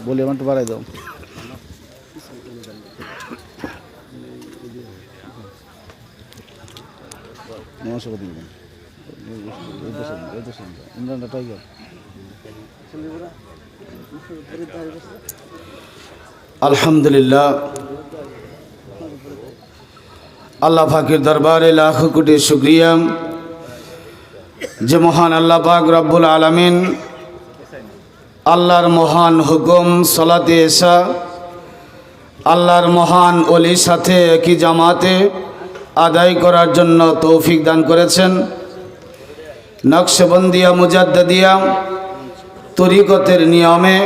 বলি আমার একটু বাড়াই দাও। নমস্কার দিন ইমরানটা টাইগার। আলহামদুলিল্লাহ, আল্লাহ পাকের দরবারে লাখ কোটি শুকরিয়া যে মহান আল্লাহ পাক রব্বুল আলামিন আল্লাহর মহান হুকুম সালাতে এশা আল্লাহর মহান ওলির সাথে একই জামাতে আদায় করার জন্য তৌফিক দান করেছেন। নকশবন্দিয়া মুজাদ্দিদিয়া তরিকতের নিয়মে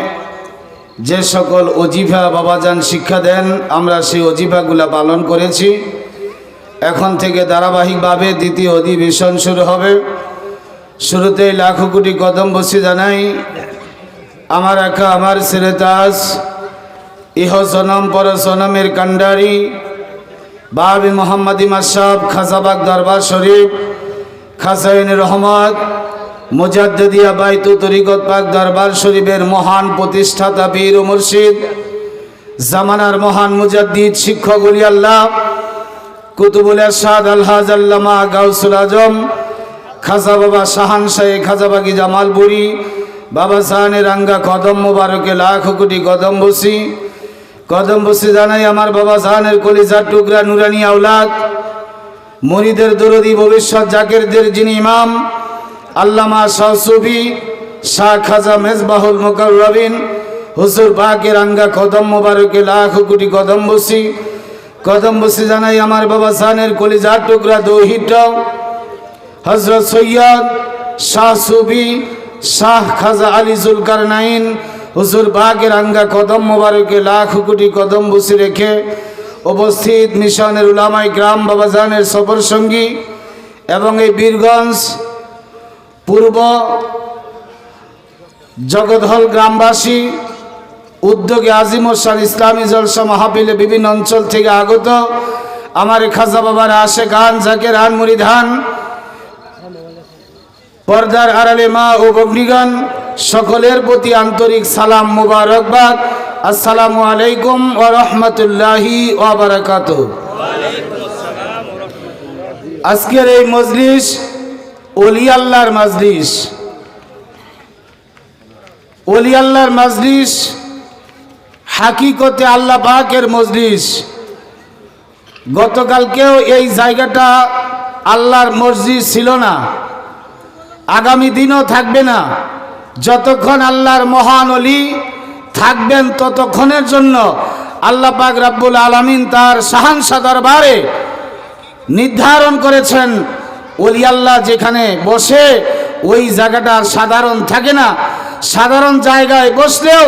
যে সকল অজিফা বাবাজান শিক্ষা দেন আমরা সেই অজিফাগুলো পালন করেছি। এখন থেকে ধারাবাহিকভাবে দ্বিতীয় অধিবেশন শুরু হবে। শুরুতেই লাখো কোটি কদম বসি জানাই আমার একা আমার সিরেতাজ ইহ জনম পর জনমের কান্ডারি বাবি মোহাম্মদ মাসাব খাজাবাগ দরবার শরীফ খাজাইন রহমত মুজাদ্দিদিয়া বাইতু তরিকত পাক দরবার শরীফের মহান প্রতিষ্ঠাতা পীর ও মুর্শিদ জামানার মহান মুজাদ্দিদ শিক্ষক ওলি আল্লাহ কুতুবুল ইরশাদ আলহাজ আল্লামা গাউসুল আজম খাজা বাবা শাহানশাহ খাজাবাগি জামালপুরি বাবা সাহানের রাঙ্গা কদম মুবারকে লাখ কোটি কদম বসি জানাই আমার বাবা সাহানের কলিজার টুকরা নুরানি আওলাদ মুরিদের দরদি ভবিষ্যৎ জাকিরদের যিনি ইমাম আল্লামা শাহ সুফি শাহ খাজা মেজবাহুল মুকাররবিন হুজুর পাকের রাঙ্গা কদম মুবারকে লাখ কোটি কদম বসি জানাই আমার বাবা সাহানের কলিজার টুকরা দৌহিত হযরত সৈয়দ শাহ সুফি শাহ খাজা আলী জুলকারনাইন হুজুর পাকের রাঙ্গা কদম মুবারকে লাখ কোটি কদম বসি রেখে উপস্থিত মিশনের উলামাই গ্রাম বাবাজানের সফর সঙ্গী এবং এই বীরগঞ্জ পূর্ব জগদহল গ্রামবাসী উদ্যোগে আজিমুরশান ইসলামী জলসা মাহফিলে বিভিন্ন অঞ্চল থেকে আগত আমার খাজা বাবার আশেকান জাকেরান মুরিদান পর্দার আড়ালে মা ও ভগ্নীগণ সকলের প্রতি আন্তরিক সালাম মুবারকবাদ। আসসালামু আলাইকুম ওয়া রাহমাতুল্লাহি ওয়া বারাকাতুহু। আজকের এই মজলিস ওলি আল্লাহর মজলিস, ওলি আল্লাহর মজলিস হাকিকতে আল্লাহ পাকের মজলিস। গতকালকেও এই জায়গাটা আল্লাহর মসজিদ ছিল না, আগামী দিনও থাকবে না। যতক্ষণ আল্লাহর মহান ওলি থাকবেন ততক্ষণের জন্য আল্লাহ পাক রব্বুল আলামিন তার শাহানশাহ দরবারে নির্ধারণ করেছেন ওলি আল্লাহ যেখানে বসে ওই জায়গাটা সাধারণ থাকে না। সাধারণ জায়গায় বসলেও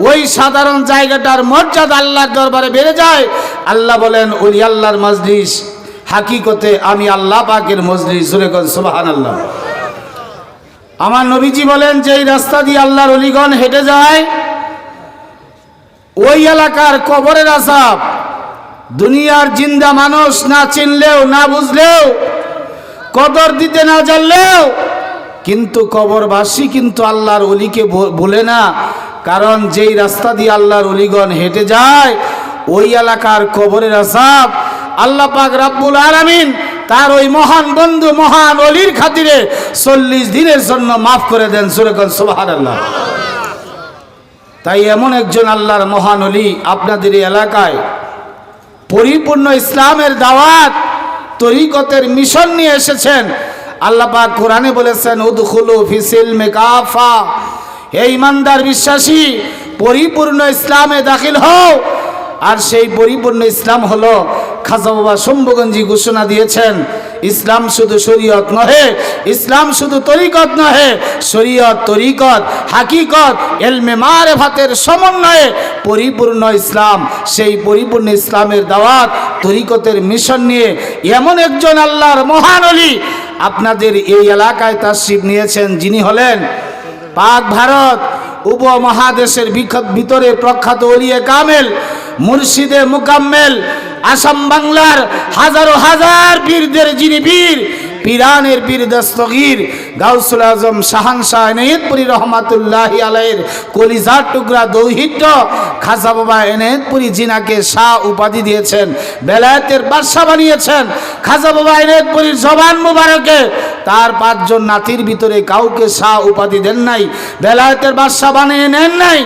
ওই সাধারণ জায়গাটার মর্যাদা আল্লাহর দরবারে বেড়ে যায়। আল্লাহ বলেন ওলি আল্লাহর মজলিস হাকিকতে আমি আল্লাহ পাকের মজলিস। জোরে বলেন সুবহানাল্লাহ। আমার নবীজি বলেন যে এই রাস্তা দিয়ে আল্লাহর ওলিগণ হেঁটে যায় ওই এলাকার কবরের আযাব দুনিয়ার জিন্দা মানুষ না চিনলেও না বুঝলেও কদর দিতে না জানলেও কিন্তু কবরবাসী কিন্তু আল্লাহর ওলিকে বলে না। কারণ যেই রাস্তা দিয়ে আল্লাহর ওলিগণ হেঁটে যায় ওই এলাকার কবরের আযাব আল্লাহ পাক রব্বুল আলামিন তার ওই মহান বন্ধু মহান ওলির খাতিরে 40 দিনের জন্য মাফ করে দেন। জোরে বলেন সুবহানাল্লাহ। তাই এমন একজন আল্লাহর মহান ওলি আপনাদের এই এলাকায় পরিপূর্ণ ইসলামের দাওয়াত তরিকতের মিশন নিয়ে এসেছেন। আল্লাহ পাক কোরআনে বলেছেন উদখুলু ফিস সিলমি কাফা, হে ঈমানদার বিশ্বাসী পরিপূর্ণ ইসলামে দাখিল হও। আর সেই পরিপূর্ণ ইসলাম হলো খাজা বাবা শম্ভুগঞ্জি ঘোষণা দিয়েছেন ইসলাম শুধু শরীয়ত নহে, ইসলাম শুধু তরিকত নহে, শরীয়ত তরিকত হাকিকত ইলমে মারিফাতের সমন্বয়ে পরিপূর্ণ ইসলাম। সেই পরিপূর্ণ ইসলামের দাওয়াত তরিকতের মিশন নিয়ে এমন একজন আল্লাহর মহান ওলি আপনাদের এই এলাকায় তাশরিফ নিয়েছেন, যিনি হলেন পাক ভারত উপমহাদেশের ভিতরে প্রখ্যাত ওলিয়ে কামেল মুর্শিদে মুকাম্মেল আসাম বাংলার হাজারো হাজার বীরদের যিনি বীর পীরানের পীর দস্তগীর গাউসুল আজম শাহানশাহ এনায়েতপুরী রহমাতুল্লাহি আলাইহির কলিজার টুকরা দৌহিত্র খাজা বাবা এনায়েতপুরী জিনাকে শাহ উপাধি দিয়েছেন, বেলায়েতের বাদশা বানিয়েছেন। খাজা বাবা এনায়েতপুরীর জবান মুবারকে তার 5 জন নাতির ভিতরে কাউকে শাহ উপাধি দেন নাই, বেলায়েতের বাদশা বানিয়ে নেন নাই,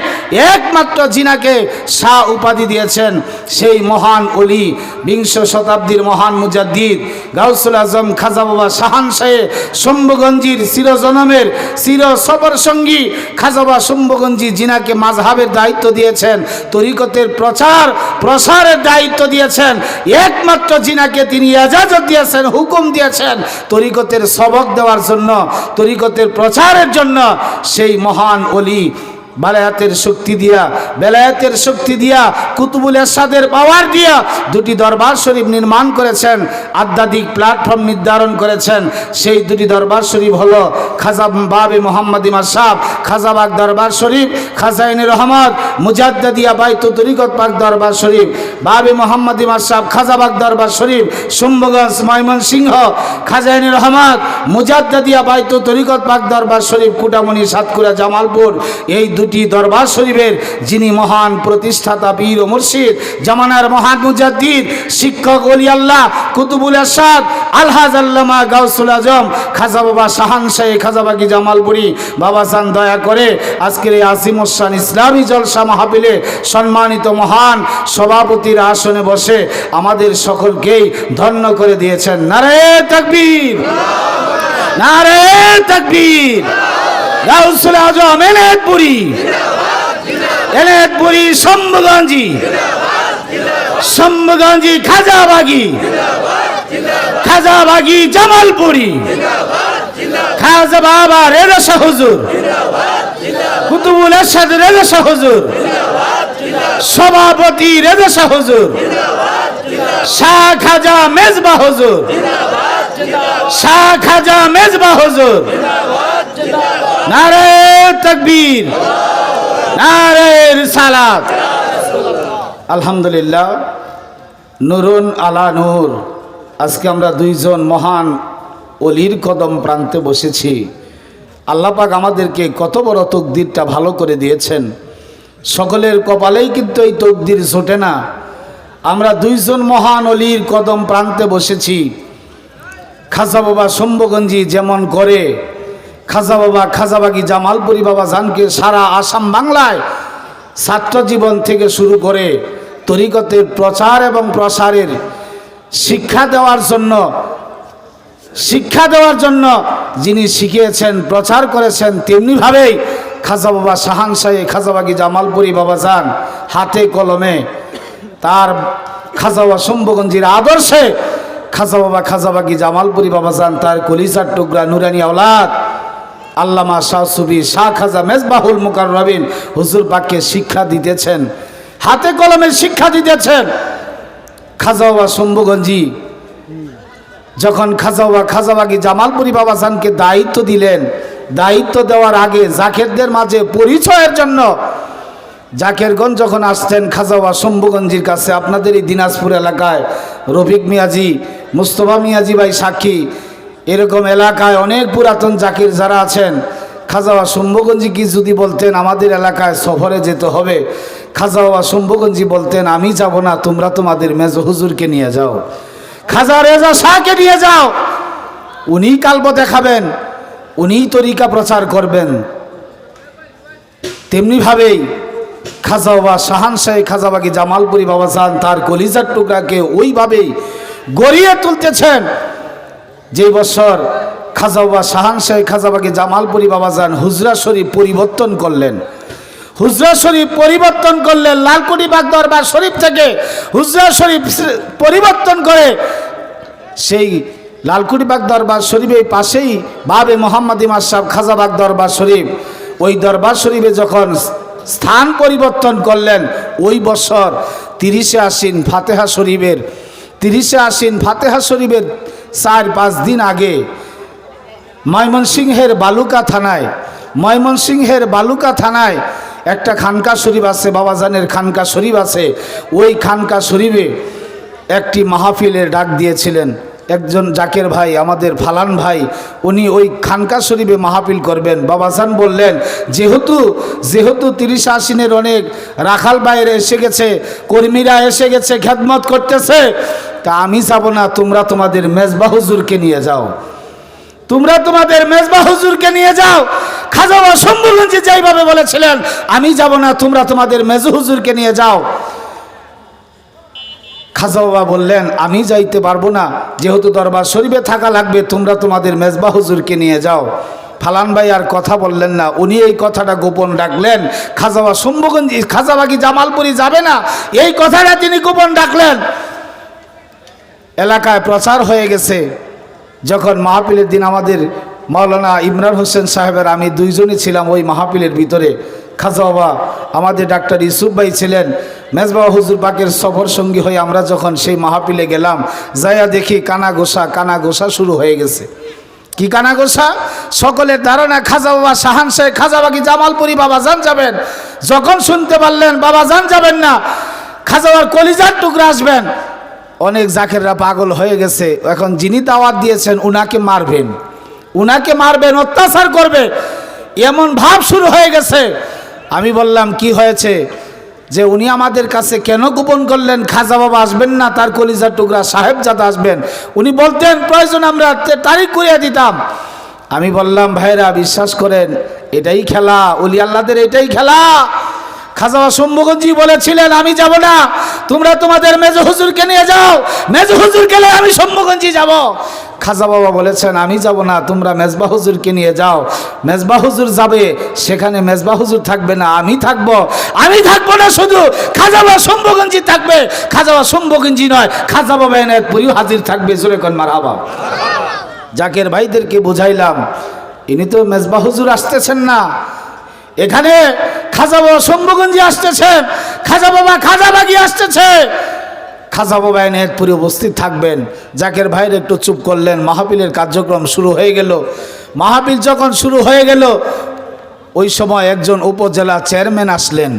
একমাত্র জিনাকে শাহ উপাধি দিয়েছেন সেই মহান ওলি, 20 শতাব্দীর মহান মুজাদ্দিদ গাউসুল আজম খাজা বাবা শাহানশাহ শম্ভুগঞ্জির চিরজনমের চির সফর সঙ্গী খাজা বাবা শম্ভুগঞ্জি জিনাকে মাযহাবের দায়িত্ব দিয়েছেন, তরিকতের প্রসারের দায়িত্ব দিয়েছেন। একমাত্র জিনাকে তিনি ইজাজত দিয়েছেন, হুকুম দিয়েছেন তরিকতের সবক দেওয়ার জন্য, তরিকতের প্রচারের জন্য। সেই মহান ওলি বেলায়েতের শক্তি দিয়া কুতুবুল এরশাদের পাওয়ার দিয়া 2টি দরবার শরীফ নির্মাণ করেছেন, আধ্যাত্মিক প্ল্যাটফর্ম নির্ধারণ করেছেন। সেই 2টি দরবার শরীফ হলো খাজা বাবে মোহাম্মদ ইমাম সাহেব খাজাবাগ দরবার শরীফ, খাজাইনে রহমত মুজাদ্দিদিয়া বাইতুত তরিকত পাক দরবার শরীফ, বাবে মোহাম্মদ ইমাম সাহেব খাজাবাগ দরবার শরীফ শম্ভুগঞ্জ ময়মনসিংহ, খাজাইনে রহমত মুজাদ্দিদিয়া বাইতুত তরিকত পাক দরবার শরীফ কুটামণি সাতক্ষীরা জামালপুর। এই 2টি দরবার শরীফের যিনি মহান প্রতিষ্ঠাতা পীর ও মুর্শিদ, জামানার মহান মুজাদ্দিদ, শিক্ষক ওলি আল্লাহ কুতুবুল এরশাদ আলহাজ আল্লামা গাউসুল আজম খাজা বাবা শাহানশাহ খাজাবাগি জামালপুরী বাবাজান দয়া করে আজকের এই আজিমুস শান ইসলামী জলসা মাহফিলে সম্মানিত মহান সভাপতির আসনে বসে আমাদের সকলকেই ধন্য করে দিয়েছেন। নারে তাকবীর, নারে তাকবীর। গাউসুল আজম এনায়েতপুরী শম্ভুগঞ্জি খাজাবাগি জামালপুরী, খাজা বাবা রেজা শাহ হুজুর, কুতুবুল এরশাদ রেজা শাহ হুজুর, সভাপতি রেজা শাহ হুজুর, শাহ খাজা মেজবাহ হুজুর, শাহ খাজা মেজবাহ হুজুর। নারে তাকবীর, নারে রিসালাত। আলহামদুলিল্লাহ, নূরুন আলা নূর। আজকে আমরা 2 জন মহান ওলির কদম প্রান্তে বসেছি। আল্লাহ পাক আমাদেরকে কত বড় তকদিরটা ভালো করে দিয়েছেন। সকলের কপালেই কিন্তু এই তকদির জোটে না। আমরা 2 জন মহান ওলির কদম প্রান্তে বসেছি। খাজা বাবা শম্ভুগঞ্জি যেমন করে খাজা বাবা খাজাবাগি জামালপুরী বাবা জানকে সারা আসাম বাংলায় ছাত্র জীবন থেকে শুরু করে তরিকতের প্রচার এবং প্রসারের শিক্ষা দেওয়ার জন্য যিনি শিখিয়েছেন, প্রচার করেছেন, তেমনিভাবেই খাজা বাবা শাহানশাহ খাজাবাগি জামালপুরী বাবা জান হাতে কলমে তার খাজা বাবা শম্ভুগঞ্জির আদর্শে খাজা বাবা খাজাবাগি জামালপুরী বাবা জান তার কলিজার টুকরা নুরানি আওলাদ আল্লামা শাহ সুফি শাহ খাজা মেজবাহুল মুকাররবিন হুজুর পাককে শিক্ষা দিতেছেন, হাতে কলমে শিক্ষা দিতেছেন। খাজা বাবা শম্ভুগঞ্জি যখন খাজা বাবা খাজাবাগি জামালপুরী বাবা জানকে দায়িত্ব দিলেন, দায়িত্ব দেওয়ার আগে জাকেরদের মাঝে পরিচয়ের জন্য জাকেরগঞ্জ যখন আসতেন খাজা বাবা শম্ভুগঞ্জির কাছে, আপনাদের এই দিনাজপুর এলাকায় রফিক মিয়াজি, মুস্তফা মিয়াজি ভাই সাক্ষী, এরকম এলাকায় অনেক পুরাতন জাকির যারা আছেন, খাজা বাবা শম্ভুগঞ্জি কি যদি বলতেন আমাদের এলাকায় সফরে যেতে হবে, খাজা বাবা শম্ভুগঞ্জি বলতেন আমি যাব না, তোমরা তোমাদের মেজো হুজুরকে নিয়ে যাও, খাজা রেজা শাহকে নিয়ে যাও, উনি কাল্প দেখাবেন, উনি তরিকা প্রচার করবেন। তেমনিভাবেই খাজা বাবা শাহানশাহ খাজাবাগি জামালপুরী বাবা জান তার কলিজার টুকরাকে ওইভাবেই গড়িয়ে তুলতেছেন। যে বছর খাজা বাবা শাহানশাহ খাজাবাগি জামালপুরী বাবা জান হুজরা শরীফ পরিবর্তন করলেন, লালকুটি বাগ দরবার শরীফ থেকে হুজরা শরীফ পরিবর্তন করে সেই লালকুটি বাগ দরবার শরীফের পাশেই বাবে মোহাম্মদ ইমাম সাহেব খাজাবাগ দরবার শরীফ, ওই দরবার শরীফে যখন স্থান পরিবর্তন করলেন, ওই বছর 30 আশ্বিন ফাতেহা শরীফের 4-5 দিন আগে ময়মনসিংহের বালুকা থানায় একটা খানকা শরীফ আছে, বাবাজানের খানকা শরীফ আছে। ওই খানকা শরীফে একটি মাহফিলের ডাক দিয়েছিলেন একজন জাকের ভাই, আমাদের ফালান ভাই, উনি ওই খানকা শরীফে মাহফিল করবেন। বাবাজান বললেন যেহেতু 30 আশ্বিনের অনেক রাখাল বাইরে এসে গেছে, কর্মীরা এসে গেছে, খেদমত করতেছে, তা আমি যাব না, তোমরা তোমাদের মেজবা হুজুরকে নিয়ে যাও, তোমরা তোমাদের মেজবা হুজুরকে নিয়ে যাও। খাজা বাবা শম্ভুগঞ্জে যেইভাবে বলেছিলেন আমি যাব না, তোমরা তোমাদের মেজু হুজুরকে নিয়ে যাও। খাজা বাবা বললেন আমি যাইতে পারবো না, যেহেতু দরবার শরীফে থাকা লাগবে, তোমরা তোমাদের মেজবা হুজুরকে নিয়ে যাও। ফালান ভাই আর কথা বললেন না, উনি এই কথাটা গোপন রাখলেন। খাজা বাবা শম্ভুগঞ্জ, খাজা বাবা কি জামালপুরি যাবে না, এই কথাটা তিনি গোপন রাখলেন। এলাকায় প্রচার হয়ে গেছে। যখন মাহফিলের দিন আমাদের মাওলানা ইমরান হোসেন সাহেবের আমি দুইজনই ছিলাম ওই মাহফিলের ভিতরে। খাজা বাবা, আমাদের ডাক্তার ইউসুফ ভাই ছিলেন, মেজবা হুজুর পাকের সফর সঙ্গী হয়ে আমরা যখন সেই মাহফিলে গেলাম, যাইয়া দেখি কানা গোসা শুরু হয়ে গেছে। কি কানা গোসা? সকলের ধারণা খাজা বাবা শাহান শেখ, খাজা বাকি জামালপুরি বাবাজান যাবেন। যখন শুনতে পারলেন বাবাজান যাবেন না, খাজা বাবার কলিজার টুকরা আসবেন, অনেক জাকেররা পাগল হয়ে গেছে। এখন যিনি দাওয়াত দিয়েছেন উনাকে মারবেন, অত্যাচার করবে, এমন ভাব শুরু হয়ে গেছে। আমি বললাম কি হয়েছে, যে উনি আমাদের কাছে কেন গোপন করলেন খাজা বাবা আসবেন না, তার কলিজার টুকরা সাহেবজাদা আসবেন। উনি বলতেন প্রয়োজন আমরা তারিখ করিয়ে দিতাম। আমি বললাম ভাইরা বিশ্বাস করেন, এটাই খেলা, ওলি আল্লাহদের এটাই খেলা। খাজা বাবা শম্ভুগঞ্জি বলেছিলেন আমি যাব না, তোমরা তোমাদের মেজো হুজুরকে নিয়ে যাও, মেজো হুজুর গেলে আমি শম্ভুগঞ্জি যাব। খাজা বাবা বলেছেন আমি যাব না, তোমরা মেজবা হুজুরকে নিয়ে যাও। মেজবা হুজুর যাবে, সেখানে মেজবা হুজুর থাকবে না, আমি থাকবো না, শুধু খাজা বাবা শম্ভুগঞ্জি থাকবে। খাজা বাবা শম্ভুগঞ্জি নয়, খাজা বাবা এনায়েতপুরিও হাজির থাকবে। জোরে কোন মারহাবা। জাকের ভাইদেরকে বুঝাইলাম ইনি তো মেজবা হুজুর আসতেছেন না, এখানে খাজা বাবা শম্ভুগঞ্জি আসতেছেন, খাজা বাবা খাজাবাগি আসতেছে, খাজা বাবা এনায়েতপুরে উপস্থিত থাকবেন। জাকের ভাইয়ের একটু চুপ করলেন। মাহফিলের কার্যক্রম শুরু হয়ে গেল। মাহফিল যখন শুরু হয়ে গেল, ওই সময় একজন উপজেলা চেয়ারম্যান আসলেন।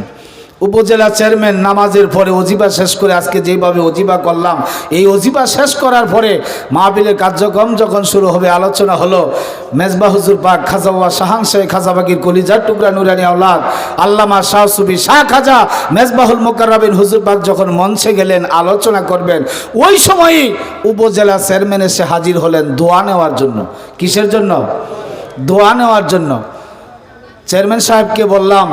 উপজেলা চেয়ারম্যান নামাজের পরে ওজিবা শেষ করে, আজকে যেভাবে ওজিবা করলাম, এই ওজিবা শেষ করার পরে মাহফিলের কার্যক্রম যখন শুরু হবে, আলোচনা হলো মেজবা হুজুর পাক খাজা বাবা শাহান শেখ খাজা বাগির কলিজার টুকরা নুরানি আওলাদ আল্লামা শাহ সুফি শাহ খাজা মেজবাহুল মুকাররাবিন হুজুর পাক যখন মঞ্চে গেলেন আলোচনা করবেন, ওই সময়ই উপজেলা চেয়ারম্যান এসে হাজির হলেন দোয়া নেওয়ার জন্য। কিসের জন্য? দোয়া নেওয়ার জন্য। চেয়ারম্যান সাহেবকে বললাম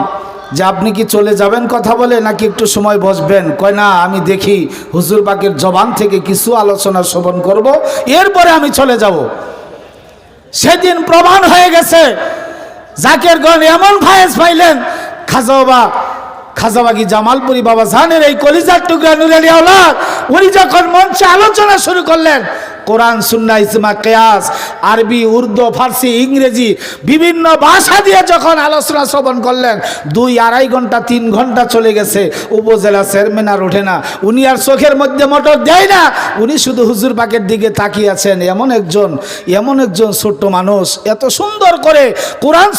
যে আপনি কি চলে যাবেন কথা বলে, নাকি একটু সময় বসবেন? কয় না, আমি দেখি হুজুর পাকের জবান থেকে কিছু আলোচনা শ্রবণ করব, এরপরে আমি চলে যাব। সেদিন প্রমাণ হয়ে গেছে, জাকেরগণ এমন ফায়েজ পাইলেন, খাজাবাগি জামালপুরি বাবা জানের এই কলিজার টুকরা নুরানি আওলাদ, উনি যখন মঞ্চে আলোচনা শুরু করলেন, কোরআন সুন্নাহ ইজমা কিয়াস, আরবি, উর্দু, ফার্সি, ইংরেজি বিভিন্ন ভাষা দিয়ে যখন আলোচনা শ্রবণ করলেন, 2-2.5 ঘন্টা 3 ঘন্টা চলে গেছে। উপজেলা চেয়ারম্যান আর ওঠে না, উনি আর চোখের মধ্যে মোটর দেয় না, উনি শুধু হুজুর পাকের দিকে তাকিয়ে আছেন। এমন একজন ছোট্ট মানুষ এত সুন্দর করে কোরআন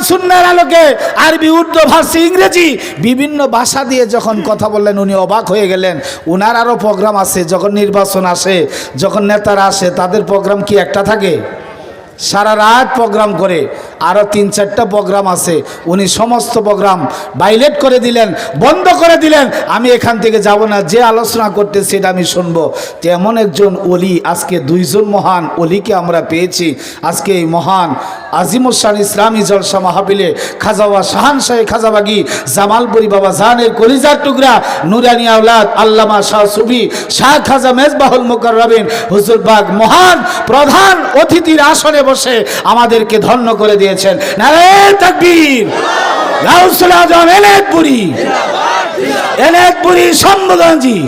সুন্নাহর আলোকে আরবি, উর্দু, ফার্সি, ইংরেজি বিভিন্ন ভাষা দিয়ে যখন কথা বললেন, উনি অবাক হয়ে গেলেন। উনার আরও প্রোগ্রাম আছে, যখন নির্বাচন আসে, যখন নেতারা আসে, তাদের প্রোগ্রাম কি একটা থাকে? সারা রাত প্রোগ্রাম করে, আরও 3-4টা প্রোগ্রাম আছে। উনি সমস্ত প্রোগ্রাম বাইলেট করে দিলেন, বন্ধ করে দিলেন। আমি এখান থেকে যাব না, যে আলোচনা করতে সেটা আমি শুনবো। তেমন একজন ওলি, আজকে 2জন মহান ওলিকে আমরা পেয়েছি। আজকে এই মহান আজিমুসান ইসলামী জলসা মাহফিলে খাজা বাবা শাহান শাহ খাজাবাগি জামালপুরি বাবা জানের কলিজার টুকরা নুরানি আওলাদ আল্লামা শাহ সুফি শাহ খাজা মেজবাহুল মুকাররাবিন হুজুর পাক মহান প্রধান অতিথির আসনে বসে আমাদেরকে ধন্য করে দিয়েছেন। নারে তাকবীর! গাউসুল আজম এনায়েতপুরি শম্ভুগঞ্জি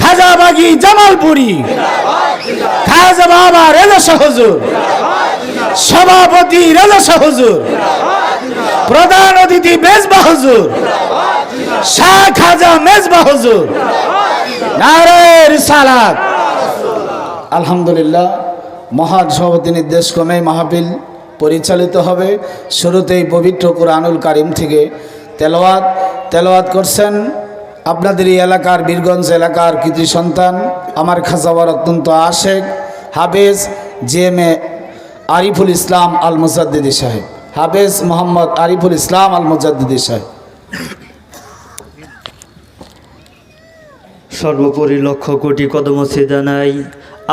খাজাবাগি জামালপুরি খাজা বাবা রেজা শাহ হুজুর, সভাপতি রেজা শাহ হুজুর, প্রধান অতিথি মেজবা হুজুর, শাহ খাজা মেজবা হুজুর। নারে রিসালাত! আলহামদুলিল্লাহ, মহান সভাপতি নির্দেশ ক্রমে মাহফিল পরিচালিত হবে। শুরুতেই পবিত্র কুরআনুল কারীম থেকে তেলাওয়াত করছেন আপনাদের এই এলাকার বীরগঞ্জ এলাকার কৃতি সন্তান আমার খাজাওয়ার অত্যন্ত আশেক হাফেজ JM আরিফুল ইসলাম আল মুজাদ্দিদি সাহেব, হাফেজ মোহাম্মদ আরিফুল ইসলাম আল মুজাদ্দিদি সাহেব। সর্বোপরি লক্ষ কোটি কদমসি জানাই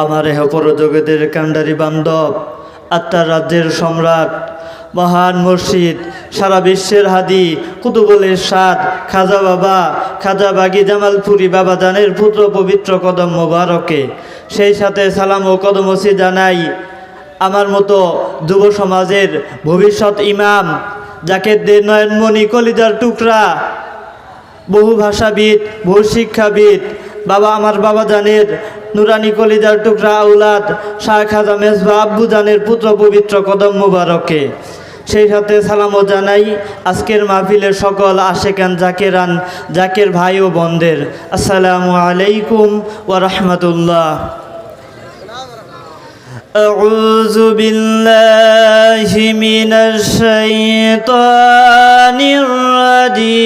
আমার হেপর জগতের কান্ডারি বান্ধব আত্মার রাজ্যের সম্রাট মহান মুর্শিদ সারা বিশ্বের হাদি কুতুবুল ইরশাদ খাজা বাবা খাজা বাগি জামালপুরি বাবা জানের পুত্র পবিত্র কদম মোবারকে। সেই সাথে সালাম ও কদমসি জানাই আমার মতো যুব সমাজের ভবিষ্যৎ ইমাম জাকেরদের নয়নমণি কলিজার টুকরা বহু ভাষাবিদ বহু শিক্ষাবিদ বাবা আমার বাবা জানের নুরানি কলিজার টুকরা আউলাদ শাহ খাজা মেজবা আব্বু জানের পুত্র পবিত্র কদম মুবারকে। সেই সাথে সালামও জানাই আজকের মাহফিলের সকল আশেকান জাকেরান জাকের ভাই ও বোনদের আসসালামু আলাইকুম ওয়া রাহমাতুল্লাহ। আউযু বিল্লাহি মিনাশ শাইতানির রাজীম।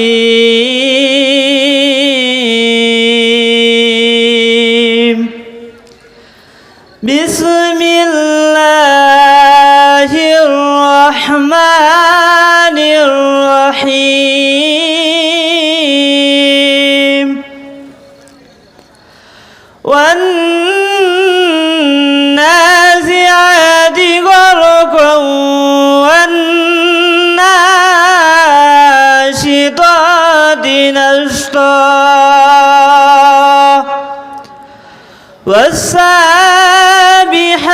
বিসমিল্লাহির রহমানির রহিম। والنازعات غرقا والناشطات نشطا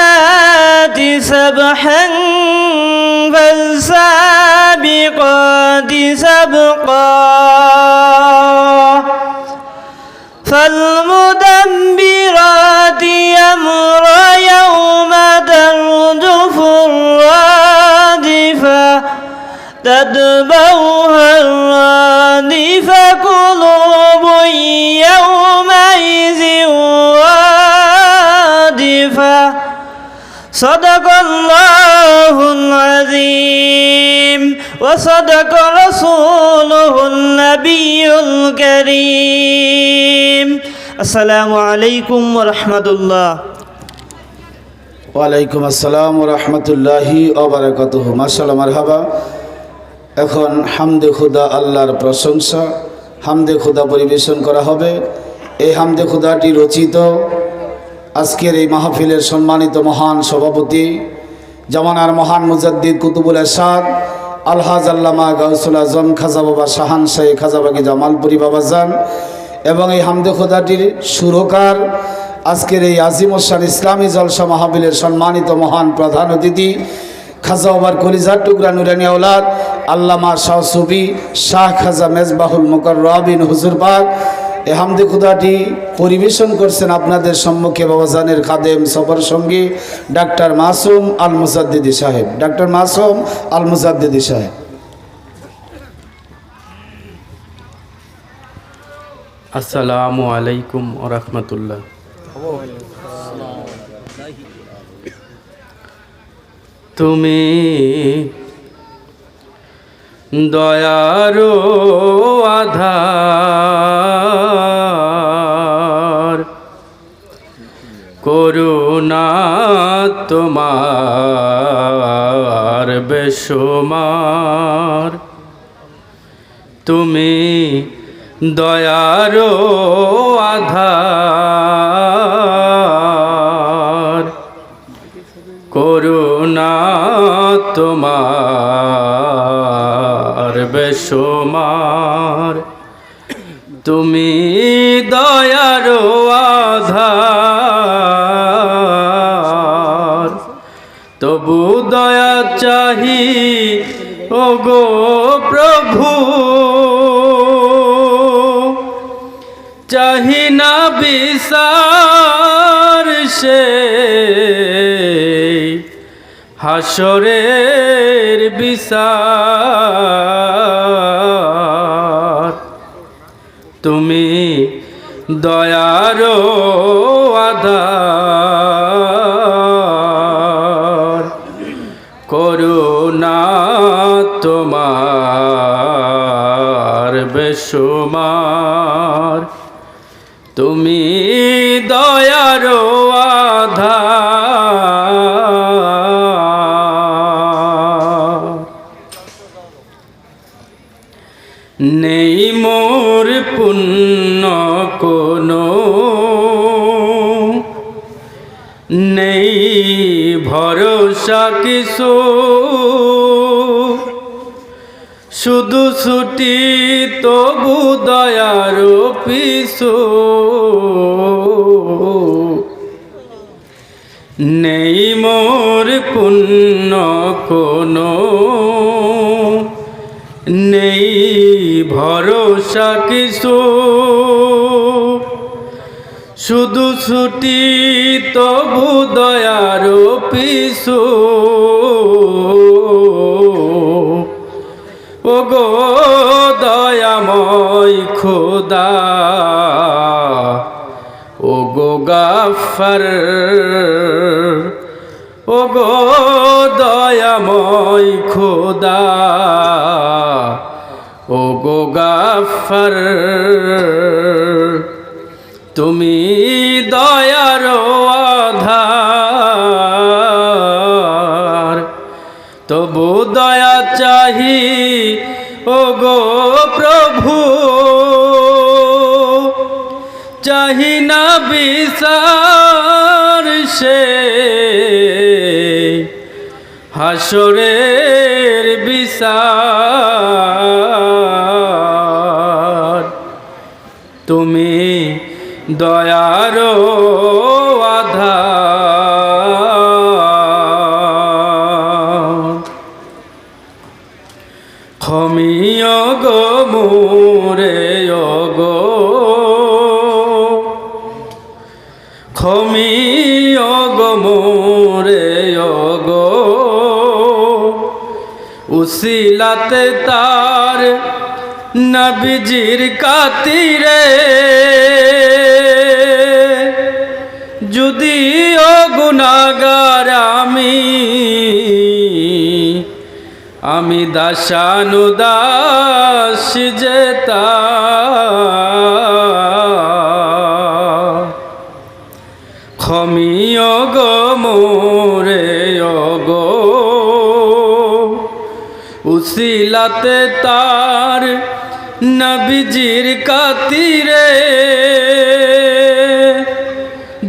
والسابحات سبحا فالسابقات سبقا فالمدبرات أمرا يوم ترجف الرادفة تتبعها الرادفة قلوب يومئذ واجفة صدق الله العظيم وصدق رسوله النبي الكريم السلام عليكم ورحمة الله। ওয়ালাইকুম আসসালাম ওয়া রাহমাতুল্লাহি ওয়া বারাকাতুহু। মাশাআল্লাহ, মারহাবা। এখন হামদে খুদা আল্লাহর প্রশংসা হামদে খুদা পরিবেশন করা হবে। এই হামদে খুদাটি রচিত আজকের এই মাহফিলের সম্মানিত মহান সভাপতি জামানার মহান মুজাদ্দিদ কুতুবুল ইরশাদ আলহাজ আল্লামা গাউসুল আজম খাজা বাবা শাহান শাহী খাজা বাগি জামালপুরি বাবাজান এবং এই হামদে খুদাটির সুরকার আজকের এই আজিমুসান ইসলামী জলসা মাহফিলের সম্মানিত মহান প্রধান অতিথি খাজা বাবার কলিজার টুকরা নুরানি আওলাদ আল্লামা শাহ সুফি শাহ খাজা মেজবাহুল মুকাররবিন হুজুর পাক। এই হামদে খুদাটি পরিবেশন করছেন আপনাদের সম্মুখে বাবাজানের খাদেম সফর সঙ্গী ডাক্তার মাসুম আল মুজাদ্দিদি সাহেব। ডাক্তার মাসুম আল মুজাদ্দিদি সাহেব। আসসালামু আলাইকুম ওয়া রাহমাতুল্লাহ। তুমি দয়ারো আধার করুণা তোমার বেশুমার। তুমি দয়ারো আধার করুণা তোমার বেশুমার। তুমি দয়ারো আধার তবু দয়া চাহি ওগো প্রভু, চাহি না বিচার সে হাসরের বিচার। তুমি দয়ারো আধার করুণা তোমার বেসুমার তুমি দয়ার আধার নেই মোর পুণ্য কোনো নেই ভরসা কিছু শুধু ছুটি তবু দয়ার পিছু নেই মোর পুণ্য কোনো নেই ভরসা কিছু শুধু ছুটি তবু দয়ার পিছু ওগো দয়াময় খোদা ওগো গাফার ওগো দয়াময় খোদা ওগো গাফার তুমি দয়ার আধার তবু দয়া চাহি ওগো প্রভু চাহি না বিচার সে হাসরের বিচার তুমি দয়ার আধার ক্ষমিয় গো মোরে গো ক্ষমিয় গো মোরে গো উসিলাতে তার নবীজির কাতিরে যদিও গুনাহগার আমি দাসানুদাস যেতা ক্ষমিয় গো মোরে গো উসিলাতে তার নবীজির কাতিরে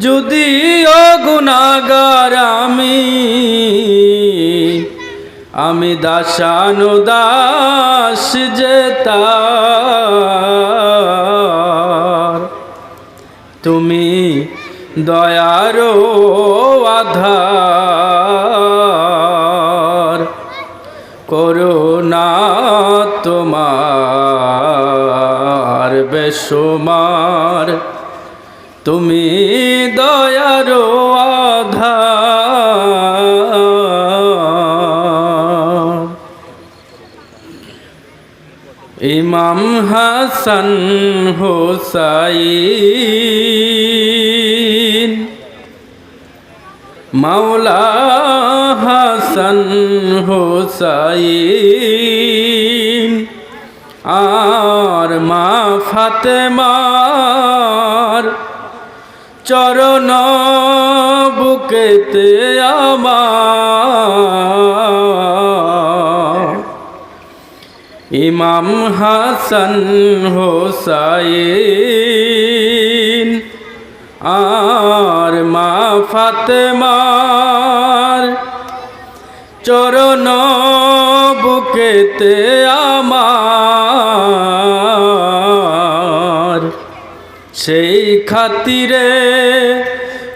যদিও গুনাহগার আমি দাসানুদাস যেতা তুমি দয়ার আধার করুণা তোমার বেসুমার তুমি দয়ার আধার ইমাম হাসান হুসাইন মাওলা হাসান হুসাইন আর মা ফাতেমার চরণ বুকেতে আমার ইমাম হাসান হুসাইন আর মা ফাতেমার চরণ বুকেতে আমার সেই খাতিরে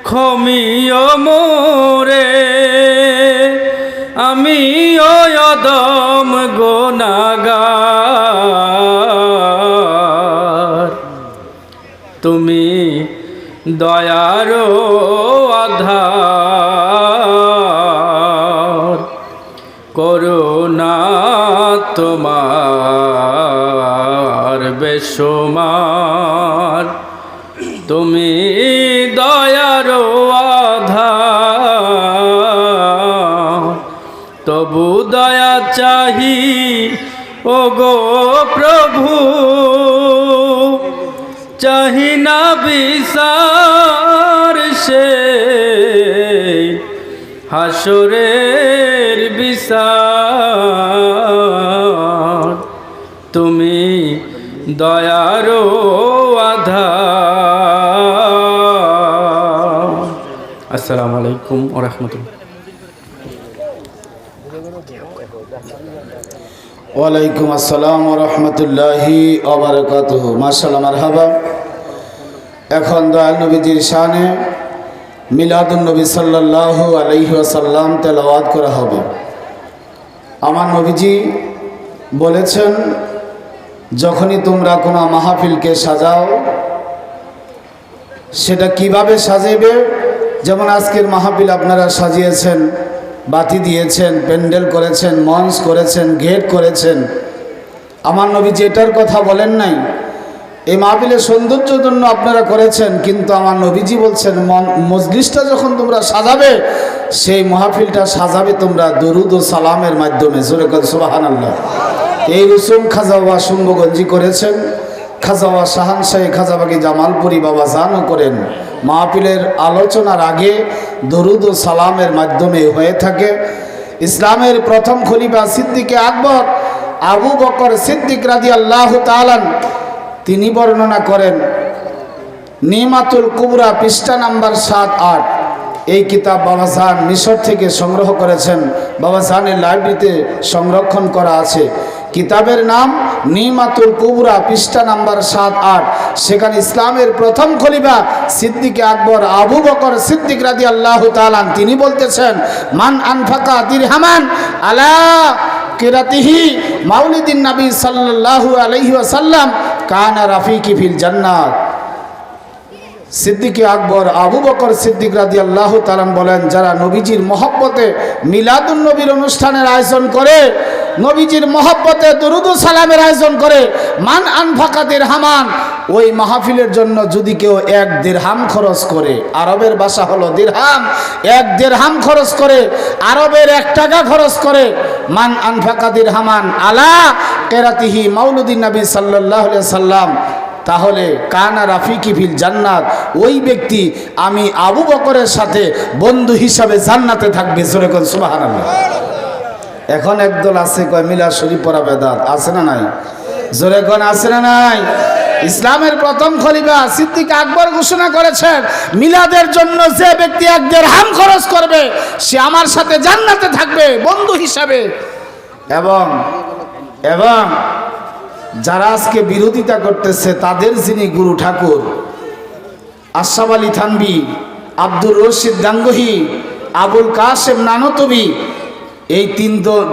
ক্ষমিও মোরে আমি অদম গুনাহগার তুমি দয়ার আধার করুণা তোমার বেসুমার তুমি দয়ার আধার তবু দয়া চাহি ও গো প্রভু চাহি না বিচার সে হাসরের বিচার তুমি দয়ারো আধার। আসসালামু আলাইকুম ওয়া রাহমাতুল্লাহ। ওয়ালাইকুম আসসালাম ওয়া রাহমাতুল্লাহি ওয়া বারাকাতুহু। মাশাআল্লাহ, মারহাবা। এখন দয়াল নবীজির শানে মিলাদুন নবী সাল্লাল্লাহু আলাইহি ওয়াসাল্লাম তেলাওয়াত করা হবে। আমার নবীজি বলেছেন, যখনই তোমরা কোনো মাহফিলকে সাজাও সেটা কিভাবে সাজাবে, যেমন আজকের মাহফিল আপনারা সাজিয়েছেন, বাতি দিয়েছেন, প্যান্ডেল করেছেন, মঞ্চ করেছেন, গেট করেছেন। আমার নবীজি এটার কথা বলেন নাই। এই মাহফিলের সৌন্দর্যের জন্য আপনারা করেছেন, কিন্তু আমার নবীজি বলছেন মজলিসটা যখন তোমরা সাজাবে সেই মাহফিলটা সাজাবে তোমরা দরুদ ও সালামের মাধ্যমে। জোরে করে সুবহানাল্লাহ। এই রসুম খাজা বাবা শুম্ভগঞ্জি করেছেন, খাজা বাবা শাহানশাহী খাজাবাগি জামালপুরি বাবা জানও করেন। মাহফিলের আলোচনার আগে দরুদ ও সালামের মাধ্যমে হয়ে থাকে। ইসলামের প্রথম খলিফা সিদ্দিকে আকবর আবু বকর সিদ্দিক রাদিয়াল্লাহু তাআলা তিনি বর্ণনা করেন, নিমাতুল কুবরা পৃষ্ঠা নাম্বার 7-8। এই কিতাব বাবা জান মিশর থেকে সংগ্রহ করেছেন, বাবা জানের লাইব্রেরিতে সংরক্ষণ করা আছে। কিতাবের নাম নিমাতুল কুবরা পৃষ্ঠা নাম্বার 7-8। সেখানে ইসলামের প্রথম খলিফা সিদ্দিকে আকবর আবু বকর সিদ্দিক রাদিয়াল্লাহু তাআলা তিনি বলতেছেন, মান আনফাকা দিরহামান আলা কিরাতিহি মাউলিদিন নবী সাল্লাল্লাহু আলাইহি ওয়াসাল্লাম কানা রাফিকি ফিল জান্নাত। সিদ্দিকে আকবর আবু বকর সিদ্দিক রাদিয়াল্লাহু তাআলা বলেন, যারা নবীজির মহব্বতে মিলাদুন নবীর অনুষ্ঠানের আয়োজন করে, নবীজির মহব্বতে দরুদ ও সালামের আয়োজন করে, মান আনফাকা দিরহামান, ওই মাহফিলের জন্য যদি কেউ 1 দিরহাম খরচ করে, আরবের ভাষা হলো দিরহাম, 1 দিরহাম খরচ করে, আরবের 1 টাকা খরচ করে, মান আনফাকা দিরহামান আলা কিরাতিহি মাউলুদিন নবী সাল্লাল্লাহু আলাইহি সাল্লাম, তাহলে কানা রাফিকি ফিল জান্নাত, ওই ব্যক্তি আমি আবু বকরের সাথে বন্ধু হিসাবে জান্নাতে থাকবে। জোরে কোন সুবহানাল্লাহ। এখন একদল আছে কয় মিলাদ শরীফ পড়া বেদাত, আছে না নাই? জোরে কোন আছে না নাই? ইসলামের প্রথম খলিফা সিদ্দিক আকবর ঘোষণা করেছেন, মিলাদের জন্য যে ব্যক্তি 1 দিরহাম খরচ করবে সে আমার সাথে জান্নাতে থাকবে বন্ধু হিসাবে। এবং এবং যারা আজকে বিরোধিতা করতেছে তাদের যিনি গুরু ঠাকুর আশরাফ আলী থানভী, আব্দুর রশিদ গাঙ্গুহি, আবুল কাসেম নানতবী, এই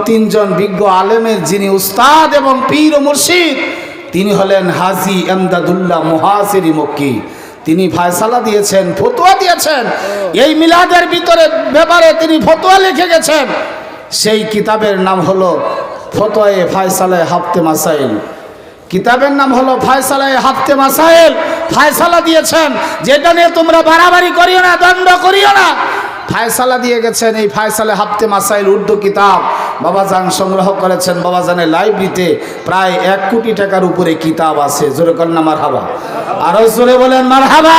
তিনজন বিজ্ঞ আলেমের যিনি উস্তাদ এবং পীর ও মুর্শিদ, তিনি হলেন হাজী এমদাদুল্লাহ মুহাজিরি মক্কি। তিনি ফয়সালা দিয়েছেন, ফতোয়া দিয়েছেন, এই মিলাদের ব্যাপারে তিনি ফতোয়া লিখে গেছেন। সেই কিতাবের নাম হলো ফতোয়ায়ে ফয়সালায়ে হাফতে মাসাইল। কিতাবের নাম হলো ফয়সালায়ে হাফতে মাসাইল। ফয়সালা দিয়েছেন, যেটা নিয়ে তোমরা বাড়াবাড়ি করিও না, দ্বন্দ্ব করিও না। ফয়সালা দিয়ে গেছেন। এই ফয়সালে হাফতে মাসাইল উর্দু কিতাব বাবাজান সংগ্রহ করেছেন। বাবাজানের লাইব্রেরিতে প্রায় 1 কোটি টাকার উপরে কিতাব আছে। জোরে কন্যা মারহাবা, আরো জোরে বলেন মারহাবা।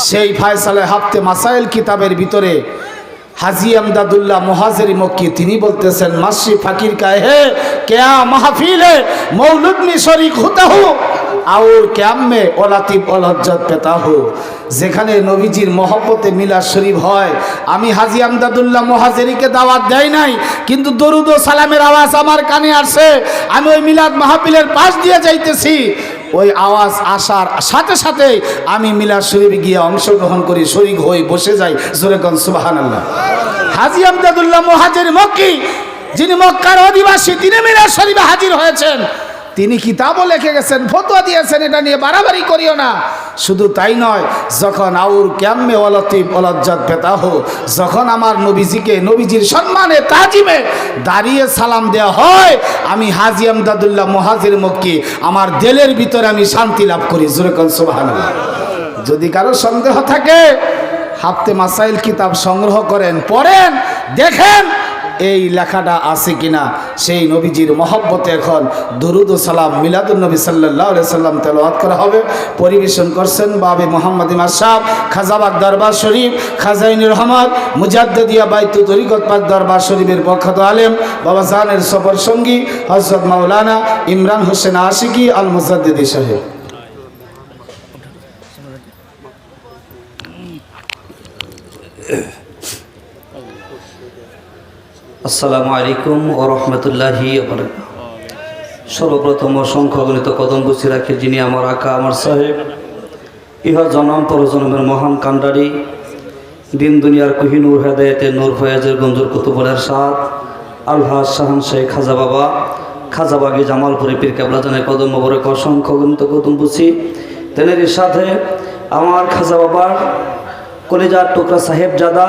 সেই ফয়সালে হাফতে মাসাইল কিতাবের ভিতরে হাজী এমদাদুল্লাহ মুহাজিরি মক্কি তিনি বলতেছেন, মাসি ফকির কাহে क्या महफिल है मौलूद में शरीक होता हूँ और क्या में ओलातिब ओलज्जत पेता हूँ। যেখানে নবীজির মহব্বতে মিলাদ শরীফ হয়, আমি হাজী এমদাদুল্লাহ মুহাজিরিকে দাওয়াত দেই নাই, কিন্তু দরুদ ও সালামের আওয়াজ আমার কানে আসে। আমি ওই মিলাদ মাহফিলের পাশ দিয়ে যাইতেছি, ওই আওয়াজ আসার সাথে সাথে আমি মিলাদ শরীফে গিয়ে অংশগ্রহণ করি, শরীক হই, বসে যাই। জোরে কোন সুবহানাল্লাহ। হাজী এমদাদুল্লাহ মুহাজিরি মক্কি, যিনি মক্কার অধিবাসী, তিনি মিলাদ শরীফে হাজির হয়েছেন। তিনি কিতাবও লিখে গেছেন, ফতোয়া দিয়েছেন, এটা নিয়ে বাড়াবাড়ি করিও না। শুধু তাই নয়, যখন আউর ক্যাম্মে ওয়ালাতিব ওয়ালাজ্জাত পেতাহ, যখন আমার নবীজিকে নবীজির সম্মানে তাজিমে দাঁড়িয়ে সালাম দেওয়া হয়, আমি হাজী এমদাদুল্লাহ মুহাজিরি মক্কি আমার দিলের ভিতরে আমি শান্তি লাভ করি। জোরে কোন সুবহানাল্লাহ। যদি কারো সন্দেহ থাকে, হাফতে মাসাইল কিতাব সংগ্রহ করেন, পড়েন, দেখেন এই লেখাটা আছে কিনা। সেই নবীজির মহব্বতে এখন দরুদ ও সালাম মিলাদুন নবী সাল্লাল্লাহু আলাইহি সাল্লাম তেলাওয়াত করা হবে। পরিবেশন করছেন বাবে মোহাম্মদ ইমাম সাহেব, খাজাবাগ দরবার শরীফ, খাজাইনুর রহমত মুজাদ্দিদিয়া বাইতু তরিকত পাক দরবার শরীফের প্রখ্যাত আলেম বাবা জানের সফর সঙ্গী হযরত মাওলানা ইমরান হোসেন আশিকি আল মুজাদ্দিদি সাহেব। আসসালামু আলাইকুম ও রহমতুল্লাহি ওয়া বারাকাতুহু। সর্বপ্রথম অসংখ্য গণিত কদম বসি রাখে যিনি আমার আকা আমার সাহেব, ইহ জনম পরজনমের মহান কান্ডারি, দিন দুনিয়ার কোহিনুর হেদায়েতের নূর ফয়াজের গঞ্জুর কুতুবুলের সাদ আলহাজ শাহান শেখ খাজা বাবা খাজাবাগি জামালপুরে পীর কেবলা জানের কদম মোবারক অসংখ্য গণিত কদম বসি। তেনের সাথে আমার খাজা বাবার কলিজার টুকরা সাহেব জাদা,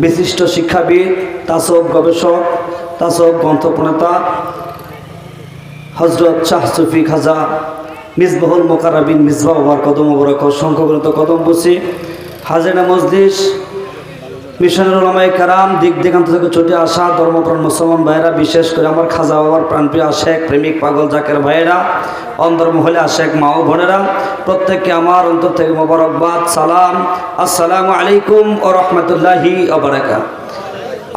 বিশিষ্ট শিক্ষাবিদ, তাসওয়ুফ গবেষক, তাসওয়ুফ গ্রন্থপ্রণেতা হজরত শাহ সুফি খাজা মিসবাহুল মোকাররবিন মিসবাহ বাবার কদম মোবারক অসংখ্য গণিত কদম বসি। হাজেনা মজলিস, মিশনের ওলামায়ে কেরাম, দিক দিগান্ত থেকে ছুটে আসা ধর্মপ্রাণ মুসলমান ভাইয়েরা, বিশেষ করে আমার খাজা বাবার প্রাণপ্রিয় আশেক প্রেমিক পাগল জাকের ভাইয়েরা, অন্তর্মহলে আশেক মা ও বোনেরা, প্রত্যেককে আমার অন্তর থেকে মোবারকবাদ, সালাম, আসসালামু আলাইকুম ও রহমতুল্লাহি ওয়া বারাকাতুহু।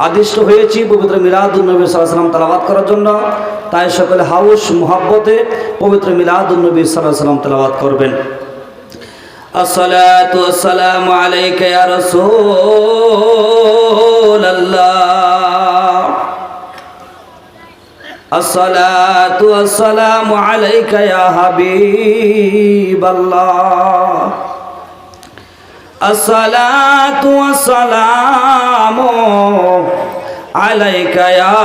আদিষ্ট হয়েছি পবিত্র মিলাদুন নবী সাল্লাল্লাহু আলাইহি ওয়াসাল্লাম তেলাওয়াত করার জন্য, তাই সকলে হাউস মুহাব্বতে পবিত্র মিলাদুন নবী সাল্লাল্লাহু আলাইহি ওয়াসাল্লাম তেলাওয়াত করবেন। আসসালাতু ওয়াসসালামু আলাইকা ইয়া রাসূলুল্লাহ, আসসালাতু ওয়াসসালামু আলাইকা ইয়া হাবিবাল্লাহ, আসসালাতু ওয়াসসালামু আলাইকা ইয়া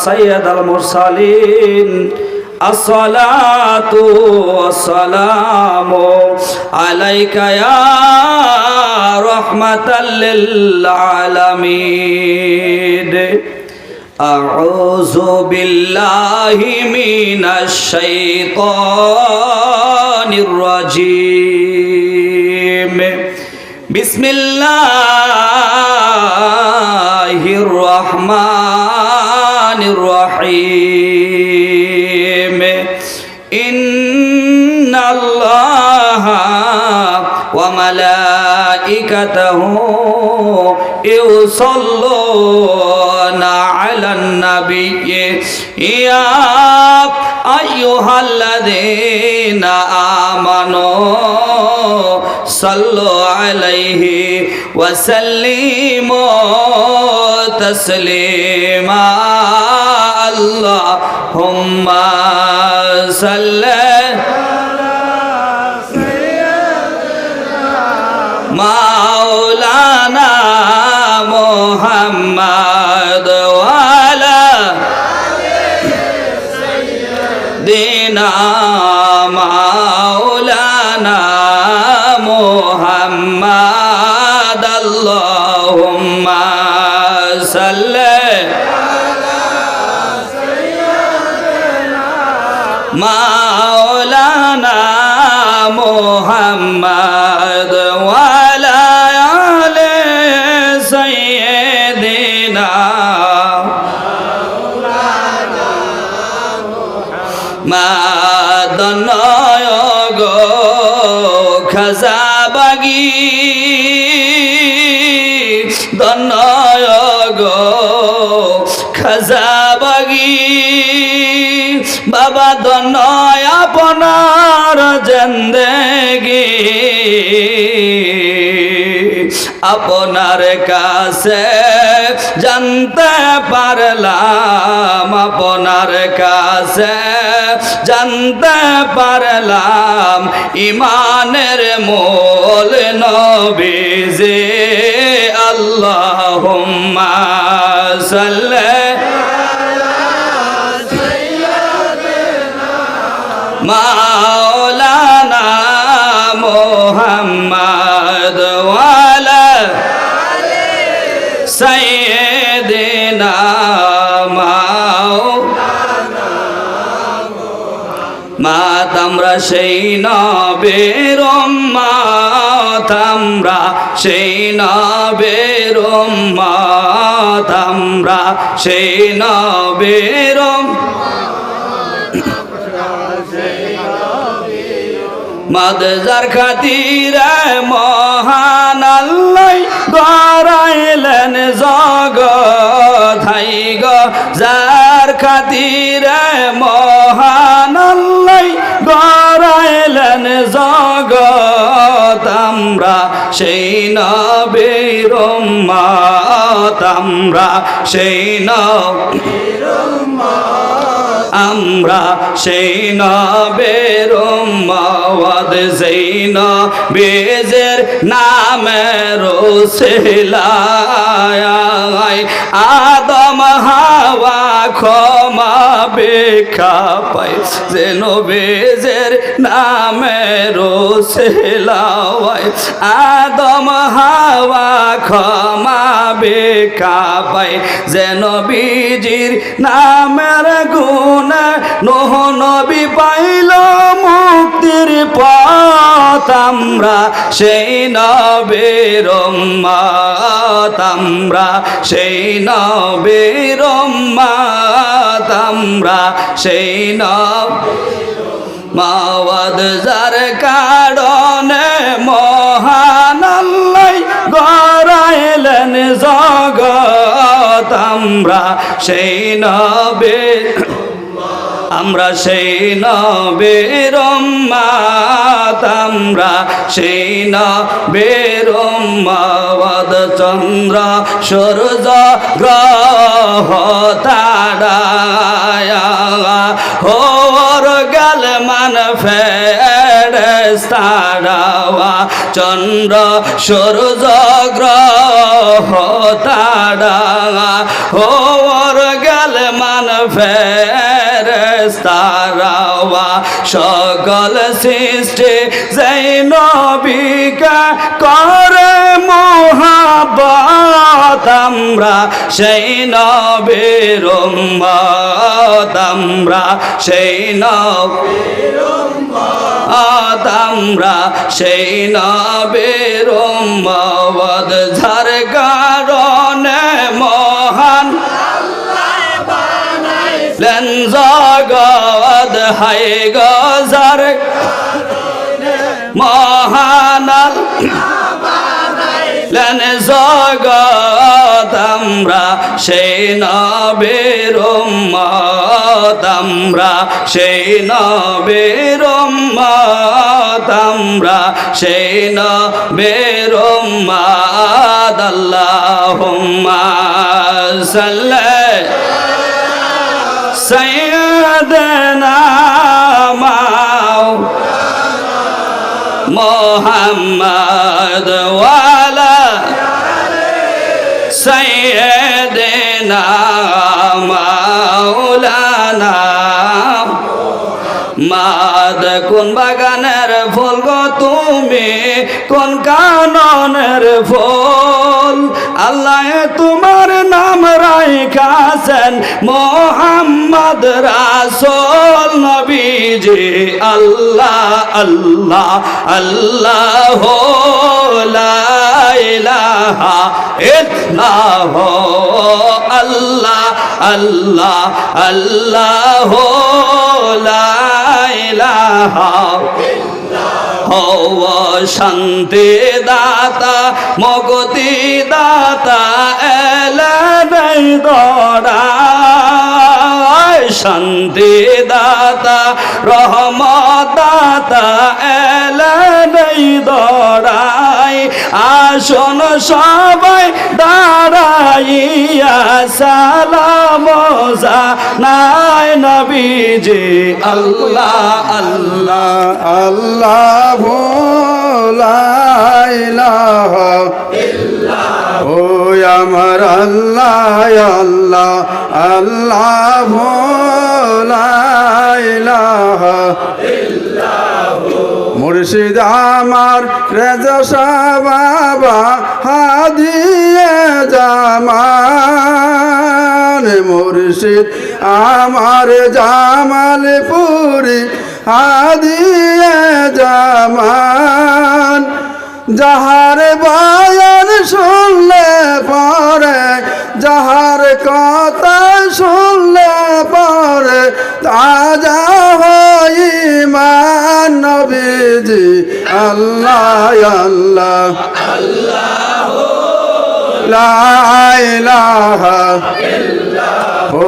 সাইয়্যিদাল মুরসালিন, আসসালাতু ওয়াসসালামু আলাইকা ইয়া রাহমাতাল লিল আলামিন। আউযু বিল্লাহি মিনাশ শাইতানির রাজীম। বিসমিল্লাহির রহমানির রহিম। ইন্নাল্লাহা ওয়া মালাইকাতাহু ইউসাল্লুনা আলান নাবিয়্যি ইয়া আইয়ুহাল্লাযীনা আমানু সাল্লু আলাইহি ওয়া সাল্লিমু তাসলিমা। আল্লাহুম্মা সাল্লি মাওলানা মুহাম্মদ ওয়া আলা দিনা মাওলানা মুহাম্মদ। আল্লাহুম্মা সাল্লি মাওলানা মুহাম্মদ ওয়া আলা আলি সাইয়্যিদিনা মাদনয় গো খাজাবাগি, দনয় গো খাজাবাগি, বাবা দনয় আপনার জিন্দেগি আপনার কাছে জানতে পারলাম, আপনার কাছে জানতে পারলাম ইমানের মূল নবীজি। আল্লাহুম্মা সাল্লি মাওলানা মুহাম্মদ ওয়া আলা সাইয়্যিদিনা মাত। আমরা সেই নবীর উম্মত, আমরা সেই নবীর উম্মত, আমরা সেই নবীর মাদজার খাতিরে মহান আল্লাহ গড়াইলেন জগৎ হাই গো যার খাতিরে মহান আল্লাহ গড়াইলেন জগৎ আমরা সেই নবীর উম্মত আমরা সেই নবীর উম্মত আমরা সেই নবীর উম্মত যেই নবীর নামে রসিলায় আদম হাওয়া ক্ষমা ভিক্ষা পাই যে নবীর নামে রসিলায় আদম হাওয়া ক্ষমা ভিক্ষা পাই যে নবীজির নামের গুণ নূহ নবী পাইল মুক্তির পথ আমরা সেই নবীর উম্মত আমরা সেই নবীর উম্মত আমরা সেই মাওয়াদ যার কারণে মহান আল্লাহ গড়াইলেন জগৎ আমরা সেই নবীর আমরা সেই নবীর উম্মত আমরা সেই নবীর উম্মত চন্দ্র সূর্য গ্রহ তারা হোর গেল মান ফেরেশতারা চন্দ্র সূর্য গ্রহ তারা হোর গেল মান ফেরেশতারা সকল সৃষ্টি যেই নবীকে করে মুহাব্বত আমরা সেই নবীর উম্মত আমরা সেই নবীর উম্মত আমরা সেই নবীর উম্মত যার কারণে মহান লেন জগৎ হাই গজার মহান লেন জগৎ আমরা সেই নবীর উম্মত আমরা সেই নবীর উম্মত আমরা সেই নবীর উম্মত আল্লাহুম্মা সাল্লি সাইয়্যিদানা মুহাম্মদ ওয়ালা সাইয়্যিদিনা মাওলানা মাদ কোন বাগানের ফুল গো তুমি কোন কাননের ফুল আল্লাহ তোমার নাম রাইখাছেন মুহাম্মদ রাসূল নবীজি আল্লাহ আল্লাহ আল্লাহ লা ইলাহা ইল্লাল্লাহ আল্লাহ আল্লাহ আল্লাহ লা ইলাহা ইল্লাল্লাহ শান্তি দাতা মুক্তি দাতা এলেন দরায় শান্তি দাতা রহমত দাতা এলেন দরায় আসুন সবাই দাঁড়াইয়া সালাম জানাই নবীজি আল্লাহ আল্লাহ আল্লাহ লা ইলাহা ইল্লাল্লাহ ও আমার আল্লাহ আল্লাহ আল্লাহ লা ইলাহা ইল্লাল্লাহ মুর্শিদ আমার রেজা শাহ বাবা হাদিয়ে জামান মুর্শিদ আমার জামালপুরি হাদিয়ে জামান যাহার বয়ান শুনলে পরে যাহার কথা শুনলে পরে তাজা হই মান নবীজি আল্লাহ আল্লাহ লা ইলাহা ও